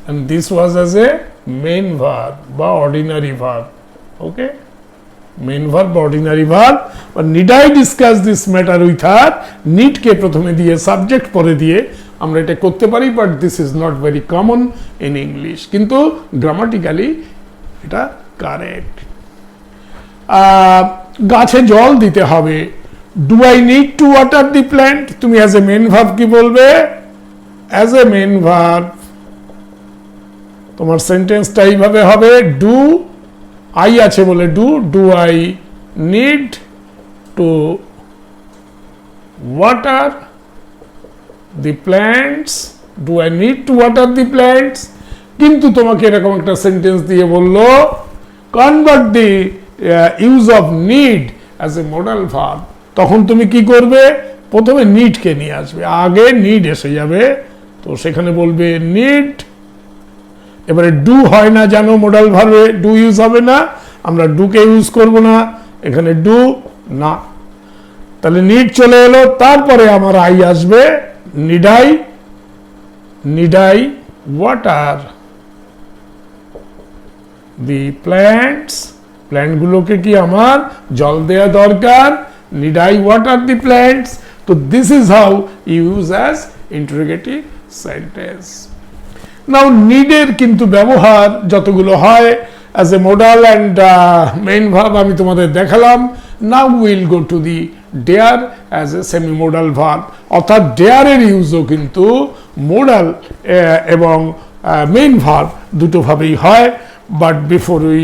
and this was as a main verb বা ordinary verb. Okay, main verb বা ordinary verb. Need I discuss this matter with her, নিডকে প্রথমে দিয়ে সাবজেক্ট পরে দিয়ে আমরা এটা করতে পারি, but this is not very common in English, কিন্তু গ্রামাটিক্যালি এটা কারেক্ট। গাছে জল দিতে হবে, do I need to water the plant, তুমি অ্যাজ এ মেইন ভার্ব কি বলবে? অ্যাজ এ মেইন ভার্ব তোমার সেন্টেন্সটা এইভাবে হবে, ডু আই আছে বলে do I need to water the plants, do I need to water the plants. কিন্তু তোমাকে এরকম একটা সেন্টেন্স দিয়ে বললো convert the use of need as a modal verb, তখন তুমি কি করবে? প্রথমে নিডকে নিয়ে আসবে, আগে নিড এসে যাবে, তো সেখানে বলবে নিড। এবারে ডু হয় না জানো, মডাল ভার্বে ডু ইউজ হবে না, আমরা ডুকে ইউজ করব না, এখানে ডু না, তাহলে নিড চলে এলো, তারপরে আমার আই আসবে, need I water the plants, প্ল্যান্টগুলোকে কি আমার জল দেওয়া দরকার, need I water the plants. তো this is how use as interrogative sentence. Now নিডের কিন্তু ব্যবহার যতগুলো হয় as a modal and main verb আমি তোমাদের দেখালাম। Now will go to the dare as a semi modal verb, অর্থাৎ ডেয়ারের ইউজও কিন্তু মোডাল এবং মেইন ভার্ব দুটোভাবেই হয়। But before we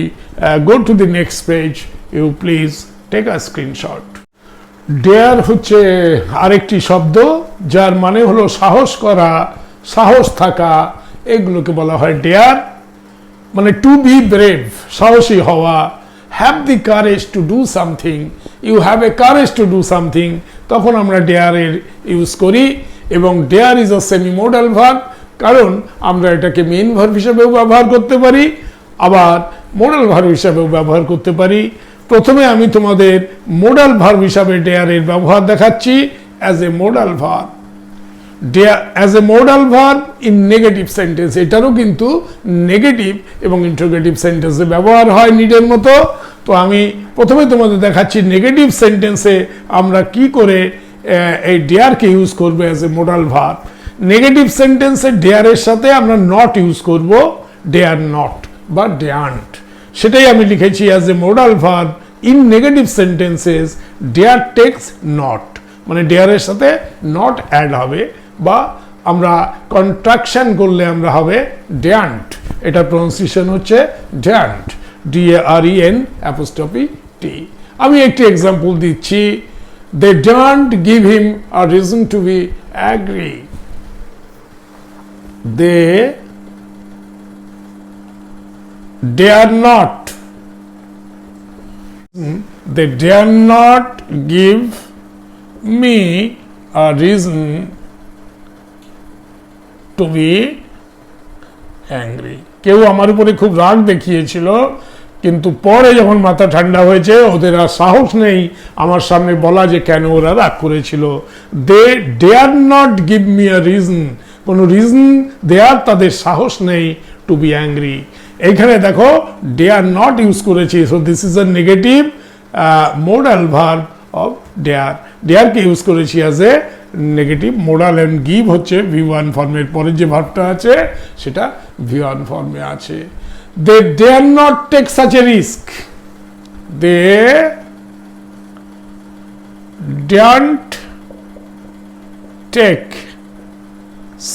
go to the next page, you please take a screenshot. Dare হচ্ছে আরেকটি শব্দ যার মানে হলো সাহস করা, সাহস থাকা, এগুলোকে বলা হয় ডেয়ার। মানে টু বি ব্রেভ, সাহসী হওয়া, have the courage to do something, you have a courage to do something, তখন আমরা ডেয়ারের ইউজ করি। এবং dare is a semi modal verb, কারণ আমরা এটাকে মেইন ভার্ব হিসেবেও ব্যবহার করতে পারি, আবার মোডাল ভার্ব হিসাবেও ব্যবহার করতে পারি। প্রথমে আমি তোমাদের মোডাল ভার্ব হিসাবে ডেয়ারের ব্যবহার দেখাচ্ছি as a modal verb. As a modal verb in negative sentence, এটারও কিন্তু নেগেটিভ এবং ইন্টারোগেটিভ সেন্টেন্সে ব্যবহার হয় নিডের মতো। তো আমি প্রথমে তোমাদের দেখাচ্ছি নেগেটিভ সেন্টেন্সে আমরা কি করে এই ডেয়ারকে ইউজ করবো as a modal verb. Negative সেন্টেন্সে ডেয়ারের সাথে আমরা নট ইউজ করব, ডেয়ার নট বা ডেয়ান্ট, সেটাই আমি লিখেছি as a modal verb in negative sentences dare takes not, মানে ডেয়ারের সাথে নট অ্যাড হবে, বা আমরা কন্ট্রাকশন করলে আমরা হবে ড্যান্ট, এটা প্রনাউন্সিয়েশন হচ্ছে ড্যান্ট, DAREN''T। আমি একটি এক্সাম্পল দিচ্ছি, they don't give him a reason to be agree, they dare not give me a reason to be angry। কেউ আমার উপরে খুব রাগ দেখিয়েছিল, কিন্তু পরে যখন মাথা ঠান্ডা হয়েছে ওদের আর সাহস নেই আমার সামনে বলা যে কেন ওরা রাগ করেছিল। They dare not give me a reason, কোনো রিজন দেয়ার তাদের সাহস নেই টু বি অ্যাংরি। এইখানে দেখো ডেয়ার নট ইউজ করেছি, so this is a negative modal verb of dare. ডেয়ারকে ইউজ করেছি as a negative modal, and give হচ্ছে V1 ফর্মের পরে যে ভার্বটা আছে সেটা V1 ফর্মে আছে। They dare not take such a risk, they don't take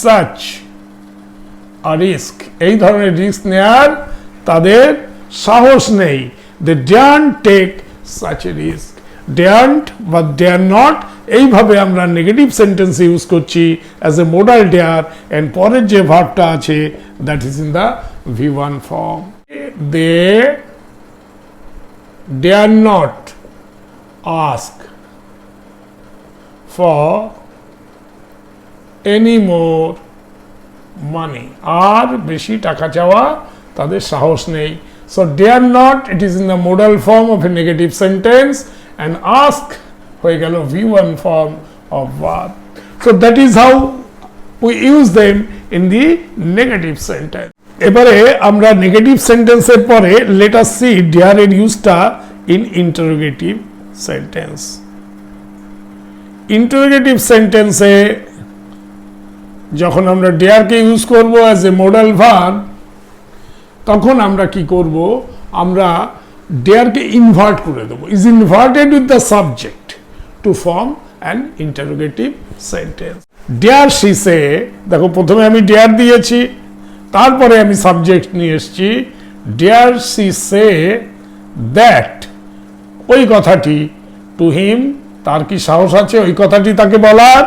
such a risk, এই ধরনের রিস্ক নেয়ার তাদের সাহস নেই। They don't take such a risk, don't বা ডেয়ার নট, এইভাবে আমরা নেগেটিভ সেন্টেন্স ইউজ করছি as a modal dare, and পরের যে ভার্বটা আছে that is in the V1 form. They dare not ask for any more money, আর বেশি টাকা চাওয়া তাদের সাহস নেই। So dare not, it is in the modal form of a negative sentence, and ask হয়ে গেল V1 form of verb. So that is how we use them in the negative sentence. এবারে আমরা নেগেটিভ সেন্টেন্সের পরে লেট আস সি ডেয়ার এর ইউজটা ইন ইন্টারোগেটিভ সেন্টেন্স। ইন্টারোগেটিভ সেন্টেন্সে যখন আমরা ডেয়ারকে ইউজ করব অ্যাজ এ মডাল ভার্ব, তখন আমরা কি করব, আমরা ডেয়ারকে ইনভার্ট করে দেবো, is inverted with the subject to form an interrogative sentence. Dare she say, দেখো প্রথমে আমি ডেয়ার দিয়েছি, তারপরে আমি সাবজেক্ট নিয়ে এসেছি, ডেয়ার শি সে দ্যাট, ওই কথাটি, টু হিম, তার কি সাহস আছে ওই কথাটি তাকে বলার,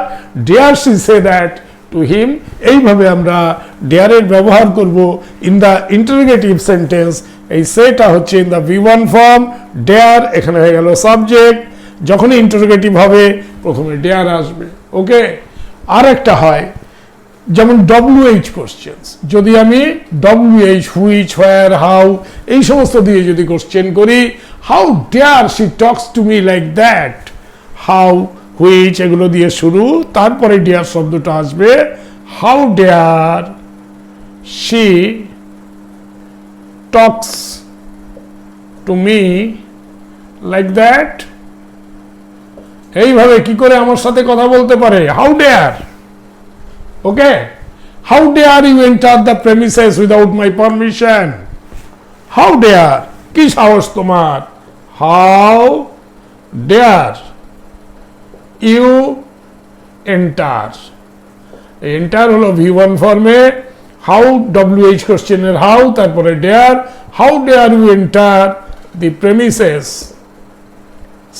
dare she say that to him. এইভাবে আমরা ডেয়ারের ব্যবহার করব ইন দ্য ইন্টারোগেটিভ সেন্টেন্স। এই সেটা হচ্ছে in the V1 form, dare এখানে হয়ে গেল সাবজেক্ট, যখনই ইন্টারোগেটিভ হবে প্রথমে ডেয়ার আসবে। ওকে, আর একটা হয় যেমন WH কোশ্চেন্স, যদি আমি WH, হুইচ, হোয়ার, হাউ এই সমস্ত দিয়ে যদি কোশ্চেন করি, how dare she talks to me like that, how, which এগুলো দিয়ে শুরু, তারপরে ডেয়ার শব্দটা আসবে, how dare she talks to me like that. এইভাবে কি করে আমার সাথে কথা বলতে পারে, how dare. Okay, how dare you enter the premises without my permission, how dare, কি সাহস তোমার, how dare you enter. Enter হলো V1 ফর্মে, হাউ WH কোশ্চেনের হাউ, তারপরে dare, how dare you enter the premises,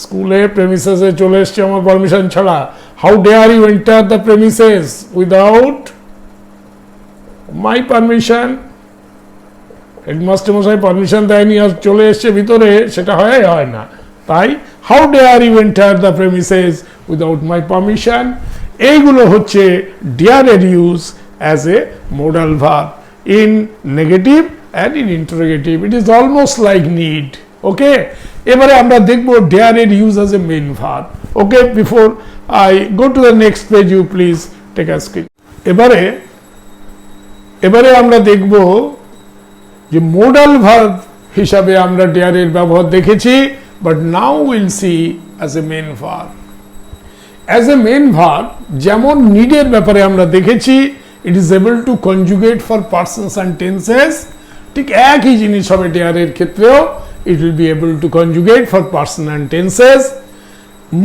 স্কুলে প্রেমিসেসে চলে এসছে আমার পারমিশন ছাড়া, how dare you enter the premises without my permission. Headmaster মশাই পারমিশন দেয়নি আর চলে এসছে ভিতরে, সেটা হয় না। তাই how dare you enter the premises without my permission. এইগুলো হচ্ছে ডেয়ারের use as a modal verb in negative and in interrogative. It is almost like need. Okay, এবারে আমরা দেখব ডেয়ারের use as a main verb. Okay, before I go to the next page, you please take a screen. এবারে আমরা দেখব যে মোডাল ভার্ব হিসাবে আমরা ডেয়ারের ব্যবহার দেখেছি, but now will see as a main verb. As a main verb যেমন নিডের ব্যাপারে আমরা দেখেছি, it is able to conjugate for persons and tenses, ঠিক একই জিনিস হবে ডেয়ারের ক্ষেত্রেও, it will be able to conjugate for person and tenses.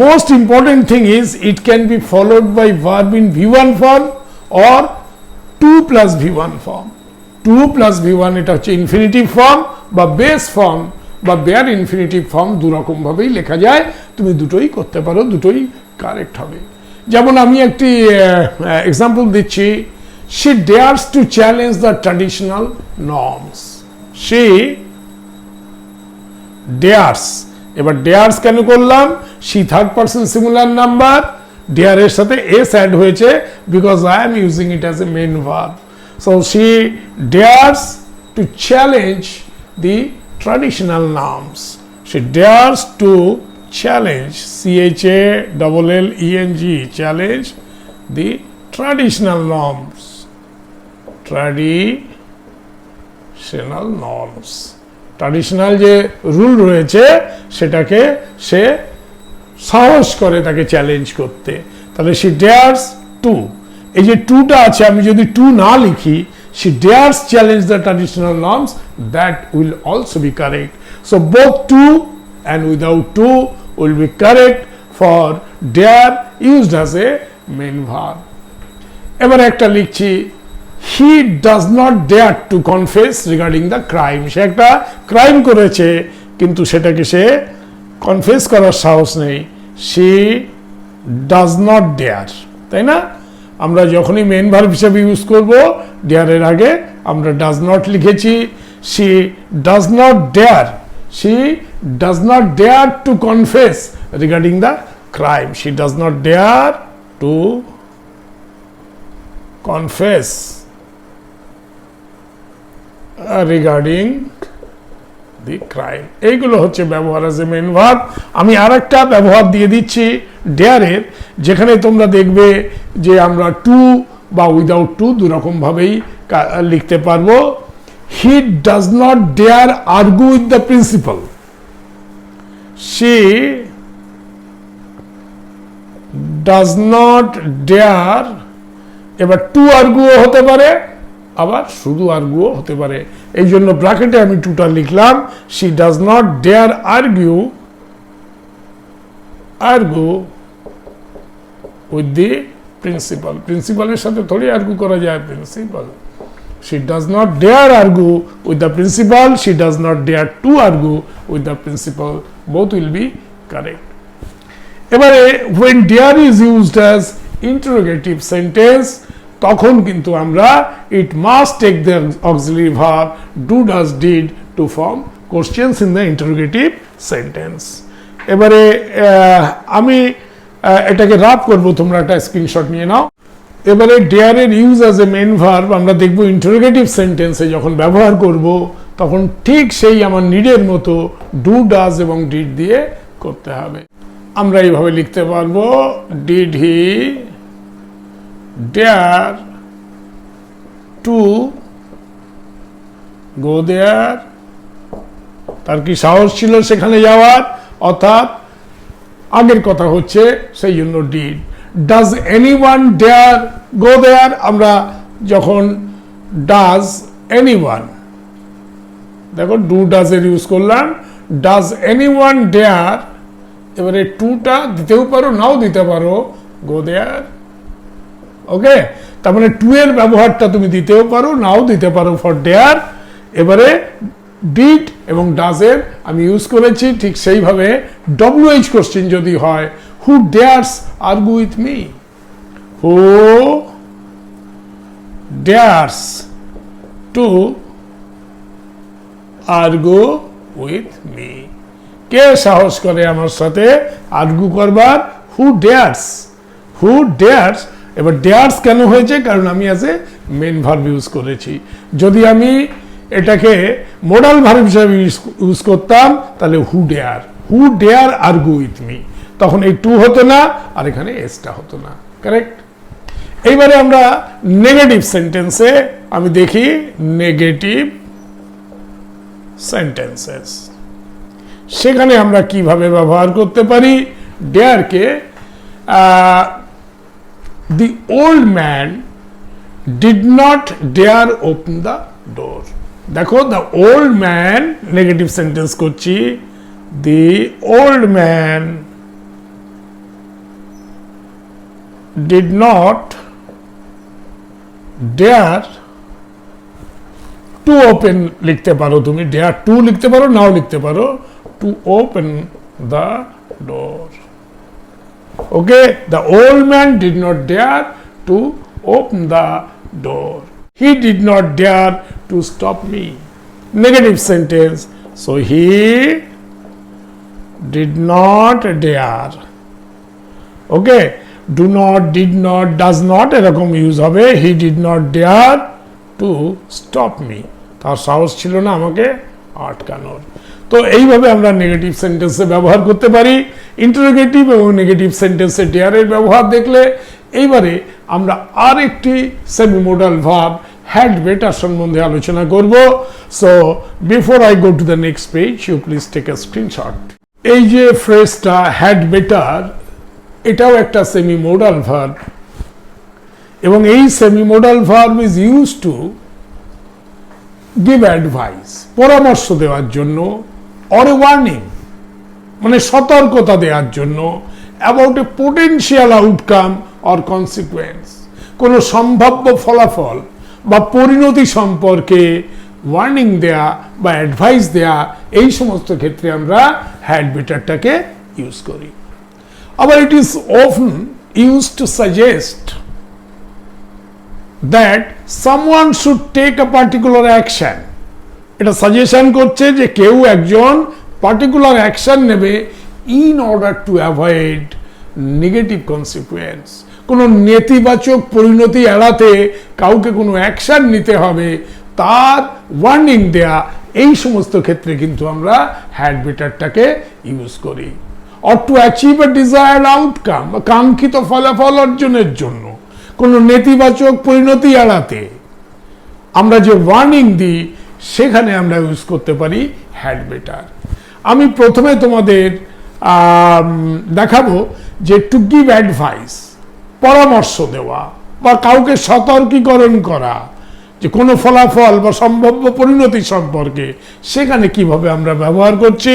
Most important thing is it can be followed by verb in V1 form or 2 plus V1 form. 2 plus V1 এটা হচ্ছে ইনফিনিটিভ ফর্ম বা বেস ফর্ম বা বেয়ার ইনফিনিটিভ ফর্ম, দুরকম ভাবেই লেখা যায়, তুমি দুটোই করতে পারো, দুটোই কারেক্ট হবে। যেমন আমি একটি এক্সাম্পল দিচ্ছি, she dares to challenge the traditional norms. She dares, এবার dares কেন করলাম, she third person singular number, dare এর সাথে s অ্যাড হয়েছে because I am using it as a main verb. So she dares to challenge the traditional norms. She dares to challenge, CHALLENG, challenge the traditional norms. Traditional norms, traditional যে রুল রয়েছে সেটাকে সে সাহস করে তাকে চ্যালেঞ্জ করতে। তাহলে she dares to, এই যে টুটা আছে, আমি যদি টু না লিখি, she dares challenge the traditional norms, that will also be correct. So both to and without to will be correct for dare used as a main verb. এবার একটা লিখছি, he does not dare to confess regarding the crime. সে একটা ক্রাইম করেছে কিন্তু সেটাকে সে কনফেস করার সাহস নেই, she does not dare, তাই না? আমরা যখনই মেইন ভার্ব হিসেবে ইউজ করব, dare এর আগে আমরা does not লিখেছি, she does not dare, she does not dare to confess regarding the crime. She does not dare to confess regarding the crime. এইগুলো হচ্ছে ব্যবহার as a main verb. আমি আরেকটা ব্যবহার দিয়ে দিচ্ছি ডেয়ারের, যেখানে তোমরা দেখবে যে আমরা টু বা উইদাউট টু দুরকম ভাবেই লিখতে পারবো। he does not dare argue with the principal. She does not dare, এবার টু আর্গুও হতে পারে, আবার শুধু আর্গুও হতে পারে। এই জন্য ব্র্যাকেটে আমি টুটা লিখলাম, she does not dare argue with the principal. প্রিন্সিপালের সাথে থোড়ি আর্গু করা যায়, principal. She does not dare argue with the principal. She does not dare to argue with the principal. Both will be correct. এবারে when dare is used as interrogative sentence, তখন কিন্তু আমরা it must take the auxiliary verb do, does, did to form questions in the interrogative sentence. এবারে আমি এটাকে রাফ করব, তোমরা একটা স্ক্রিনশট নিয়ে নাও। এবারে ডেয়ার এর use as a main verb আমরা দেখব ইন্টারোগেটিভ সেন্টেন্সে যখন ব্যবহার করব তখন ঠিক সেই আমার নিডের মতো ডু, ডাজ এবং ডিড দিয়ে করতে হবে। আমরা এইভাবে লিখতে পারবো, did he dare to go there, তার কি সাহস ছিল সেখানে যাওয়ার, অর্থাৎ আগের কথা হচ্ছে, সেই জন্য ডিড। ডাজ এনিওয়ান ডেয়ার গো দেয়ার, আমরা যখন ডাজ এনিওয়ান, দেখো ডু ডাজ এর ইউজ করলাম, ডাজ এনিওয়ান ডেয়ার, এবারে টুটা দিতেও পারো নাও দিতে পারো, গো দেয়ার। ওকে, তার মানে টু এর ব্যবহারটা তুমি দিতেও পারো নাও দিতে পারো ফর ডেয়ার। এবারে ডিড এবং ডাজের আমি ইউজ করেছি ঠিক সেইভাবে ডব্লিউএইচ কোশ্চেন যদি হয়, who dares argue with me, who dares to argue with me, কে সাহস করে আমার সাথে আর্গু করবার, হু ডেয়ার্স, হু ডেয়ার্স। এবার ডেয়ার্স কেন হয়েছে, কারণ আমি as a main verb use করেছি। যদি আমি এটাকে মডাল ভার্ব হিসেবে ইউজ করতাম তাহলে হু ডেয়ার আর্গু উইথ মি, তখন এই টু হতো না আর এখানে এসটা হতো না। কারেক্ট। এইবারে আমরা নেগেটিভ সেন্টেন্সে আমি দেখি, নেগেটিভ সেন্টেন্সেস, সেখানে আমরা কিভাবে ব্যবহার করতে পারি ডেয়ারকে। The old man did not dare open the door. দেখো, the old man negative sentence করছি, the old man did not dare to open, লিখতে পারো তুমি, ডেয়ার টু লিখতে পারো নাও লিখতে পারো, to open the door. Okay, the old man did not dare to open the door, he did not dare to stop me. Negative sentence, so he did not dare. Okay, do not, did not, does not এরকম ইউজ হবে, he did not dare to stop me, তার সাহস ছিল না আমাকে আটকানোর। তো এইভাবে আমরা নেগেটিভ সেন্টেন্সে ব্যবহার করতে পারি। ইন্টারোগেটিভ এবং নেগেটিভ সেন্টেন্সে ডেয়ারের ব্যবহার দেখলে, এইবারে আমরা আরেকটি semi modal verb had better সম্বন্ধে আলোচনা করব। So before I go to the next page, you please take a screenshot. এই যে ফ্রেজটা হ্যাড বেটার, এটাও একটা সেমি মোডাল ভার্ব, এবং এই semi modal verb is use to give advice, পরামর্শ দেওয়ার জন্য, অর এ ওয়ার্নিং মানে সতর্কতা দেওয়ার জন্য, about a potential outcome or consequence, কোনো সম্ভাব্য ফলাফল বা পরিণতি সম্পর্কে ওয়ার্নিং দেয়া বা অ্যাডভাইস দেয়া, এই সমস্ত ক্ষেত্রে আমরা হ্যাড বেটারটাকে ইউজ করি। আবার it is often use to suggest that someone should take a particular action, এটা সাজেশন করছে যে কেউ একজন পার্টিকুলার অ্যাকশন নেবে in order to avoid negative consequence, কোনো নেতিবাচক পরিণতি এড়াতে কাউকে কোনো অ্যাকশন নিতে হবে, তার ওয়ার্নিং দেয়া, এই সমস্ত ক্ষেত্রে কিন্তু আমরা হ্যাড বেটারটাকে ইউজ করি। Or to achieve A desired outcome, কাঙ্ক্ষিত ফলাফল অর্জনের জন্য, কোনো নেতিবাচক পরিণতি এড়াতে আমরা যে ওয়ার্নিং দিই সেখানে আমরা ইউজ করতে পারি হ্যাড বেটার। আমি প্রথমে তোমাদের দেখাবো যে টু গিভ অ্যাডভাইস, পরামর্শ দেওয়া বা কাউকে সতর্কীকরণ করা যে কোনো ফলাফল বা সম্ভাব্য পরিণতি সম্পর্কে, সেখানে কিভাবে আমরা ব্যবহার করছি।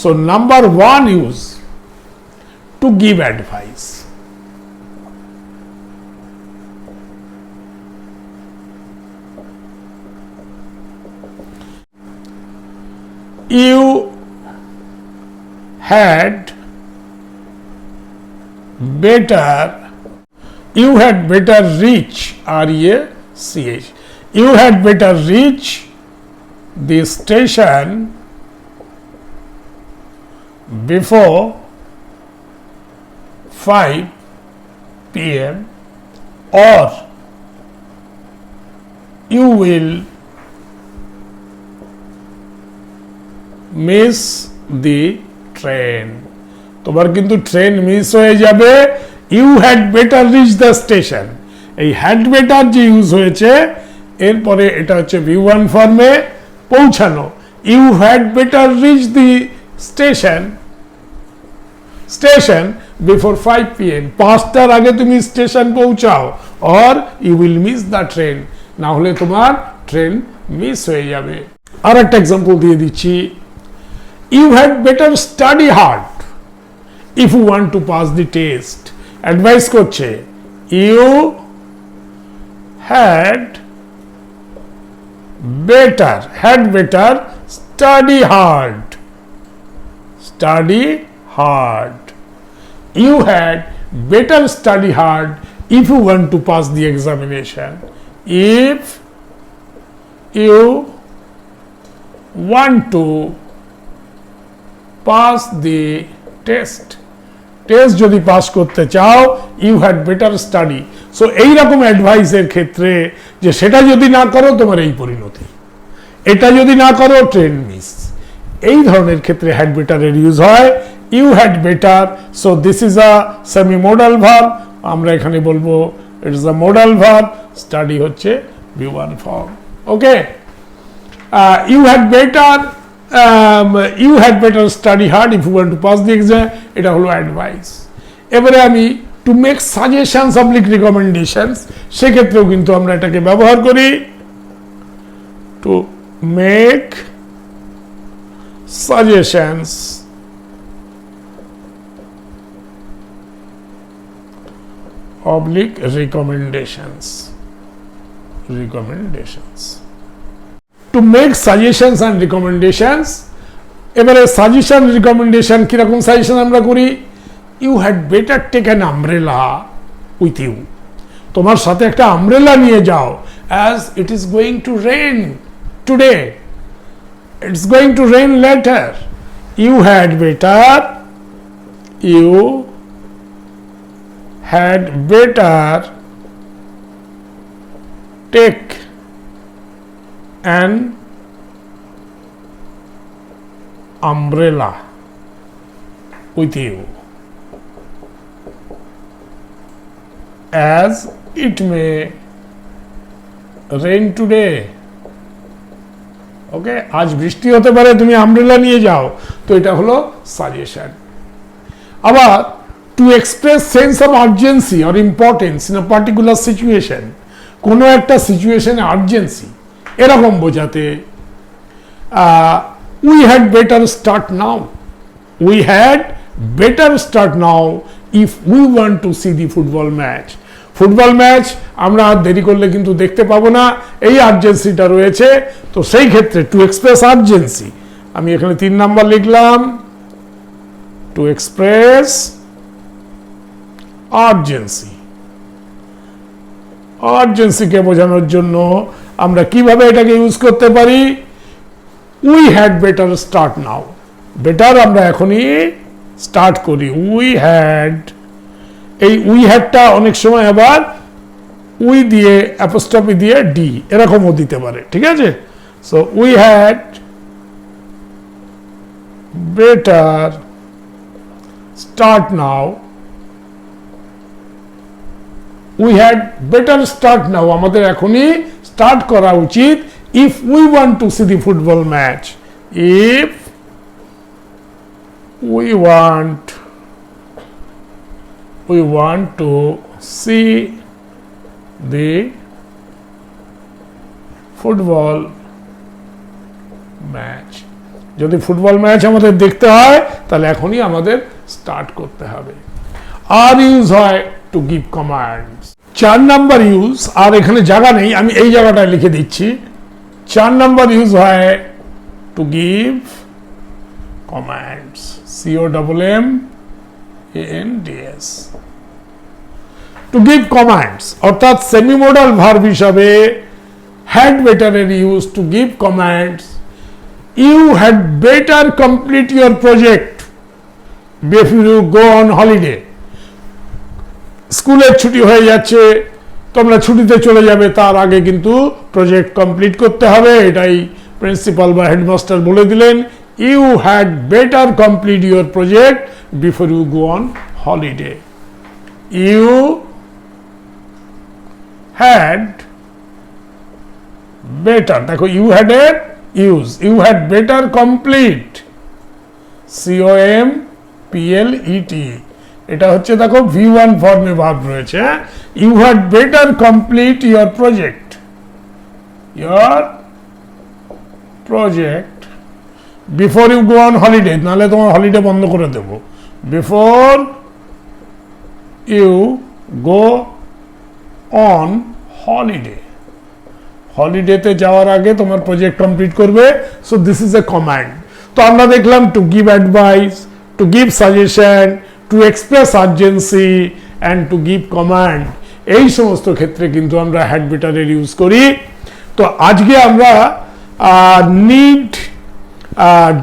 So number 1 use to give advice. You had better reach, R-E-A-C-H. You had better reach the station before 5 p.m. or you will miss the train. তোমার কিন্তু ট্রেন মিস হয়ে যাবে। You had better reach the station, এই হ্যাড বেটার যে ইউজ হয়েছে এরপরে এটা হচ্ছে V1 ফর্মে পৌঁছানো। You had better reach the station before 5 p.m. 5টার আগে তুমি স্টেশন পৌঁছাও, or you will miss the train, না হলে তোমার ট্রেন মিস হয়ে যাবে। আর একটা এক্সাম্পল দিয়ে দিচ্ছি, you had better study hard if you want to pass the test. Advice করছে you had better study hard you had better study hard if you want to pass the examination. If you want to pass the test যদি পাস করতে চাও, you had better study. So এইরকম অ্যাডভাইসের ক্ষেত্রে যে সেটা যদি না করো তোমার এই পরিণতি, এটা যদি না করো ট্রেন মিস, এই ধরনের ক্ষেত্রে হ্যাড বেটারের ইউজ হয়। You had better, so this is a semi modal verb, আমরা এখানে বলবো it is a modal verb, study হচ্ছে V1 form. Okay, you had better you had better study hard if you want to pass the exam, এটা হলো অ্যাডভাইস। এবারে আমি to make suggestions oblique recommendations, সেক্ষেত্রেও কিন্তু আমরা এটাকে ব্যবহার করি। To make suggestions oblique recommendations to make suggestions and recommendations. এবারে সাজেশন রিকমেন্ডেশন কিরকম সাজেশন আমরা করি, you had better take an umbrella with you, তোমার সাথে একটা আমব্রেলা নিয়ে যাও, as it is going to rain today, it's going to rain later. You had better take an umbrella with you as it may rain today. ওকে, আজ বৃষ্টি হতে পারে, তুমি আমব্রেলা নিয়ে যাও, তো এটা হলো সাজেশন। আবার to express sense of urgency or importance in a particular situation, কোনো একটা সিচুয়েশনে আর্জেন্সি এরকম বোঝাতে we had better start now if we want to see the football match আমরা দেরি করলে কিন্তু দেখতে পাবো না, এই আর্জেন্সিটা রয়েছে। তো সেই ক্ষেত্রে টু এক্সপ্রেস আর্জেন্সি, আমি এখানে 3 নাম্বার লিখলাম, টু এক্সপ্রেস আর্জেন্সিকে বোঝানোর জন্য আমরা কিভাবে এটাকে ইউজ করতে পারি, we had better start now, better আমরা এখনই স্টার্ট করি। উই হ্যাড, এই উই হ্যাডটা অনেক সময় আবার উই দিয়ে অ্যাপোস্ট্রফি দিয়ে ডি এরকমও দিতে পারে, ঠিক আছে। So we had better start now, we had better start নাও, আমাদের এখনই স্টার্ট করা উচিত if we want to see the football match, if we want to see the football match, যদি ফুটবল ম্যাচ আমাদের দেখতে হয় তাহলে এখনই আমাদের স্টার্ট করতে হবে। আর ইউজ হয় to give commands. 4 number use, আর এখানে জায়গা নেই, আমি এই জায়গাটায় লিখে দিচ্ছি। 4 নাম্বার ইউজ হয় to give commands, COMMANDS, to give commands, অর্থাৎ সেমি মডাল ভার্ব হিসাবে হ্যাড বেটারের use to give commands. You had better complete your project before you go on holiday. স্কুলের ছুটি হয়ে যাচ্ছে, তোমরা ছুটিতে চলে যাবে, তার আগে কিন্তু প্রজেক্ট কমপ্লিট করতে হবে, এটাই প্রিন্সিপাল বা হেডমাস্টার বলে দিলেন। You had better complete your project before you go on holiday. You had better, দেখো you had এর use, you had better complete, COMPLET, এটা হচ্ছে দেখো V1 ফর্মে ভার্ব রয়েছে। You had better complete your project before you go on holiday, নাহলে তোমার হলিডে বন্ধ করে দেব। Before you go on holiday, হলিডেতে যাওয়ার আগে তোমার প্রজেক্ট কমপ্লিট করবে। So this is a command. তো আমরা দেখলাম to give advice, to give suggestion, to express urgency and to give command, এই সমস্ত ক্ষেত্রে কিন্তু আমরা হ্যাড বেটারের ইউজ করি। তো আজকে আমরা নিড,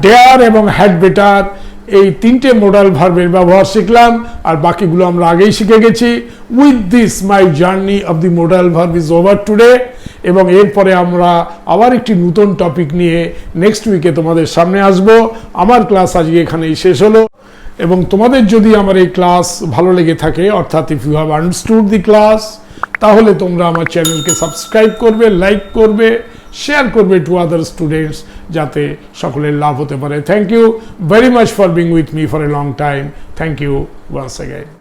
ডেয়ার এবং হ্যাড বেটার এই 3টে মোডাল ভার্বের ব্যবহার শিখলাম, আর বাকিগুলো আমরা আগেই শিখে গেছি। With this my journey of the modal verb is over today, এবং এরপরে আমরা আবার একটি নতুন টপিক নিয়ে নেক্সট উইকে তোমাদের সামনে আসব। আমার ক্লাস আজকে এখানেই শেষ হলো, এবং তোমাদের যদি আমার এই ক্লাস ভালো লেগে থাকে, অর্থাৎ if you have understood the class, তাহলে তোমরা আমার চ্যানেলকে সাবস্ক্রাইব করবে, লাইক করবে, শেয়ার করবে টু আদার স্টুডেন্টস, যাতে সকলের লাভ হতে পারে। Thank you very much for being with me for a long time. Thank you once again.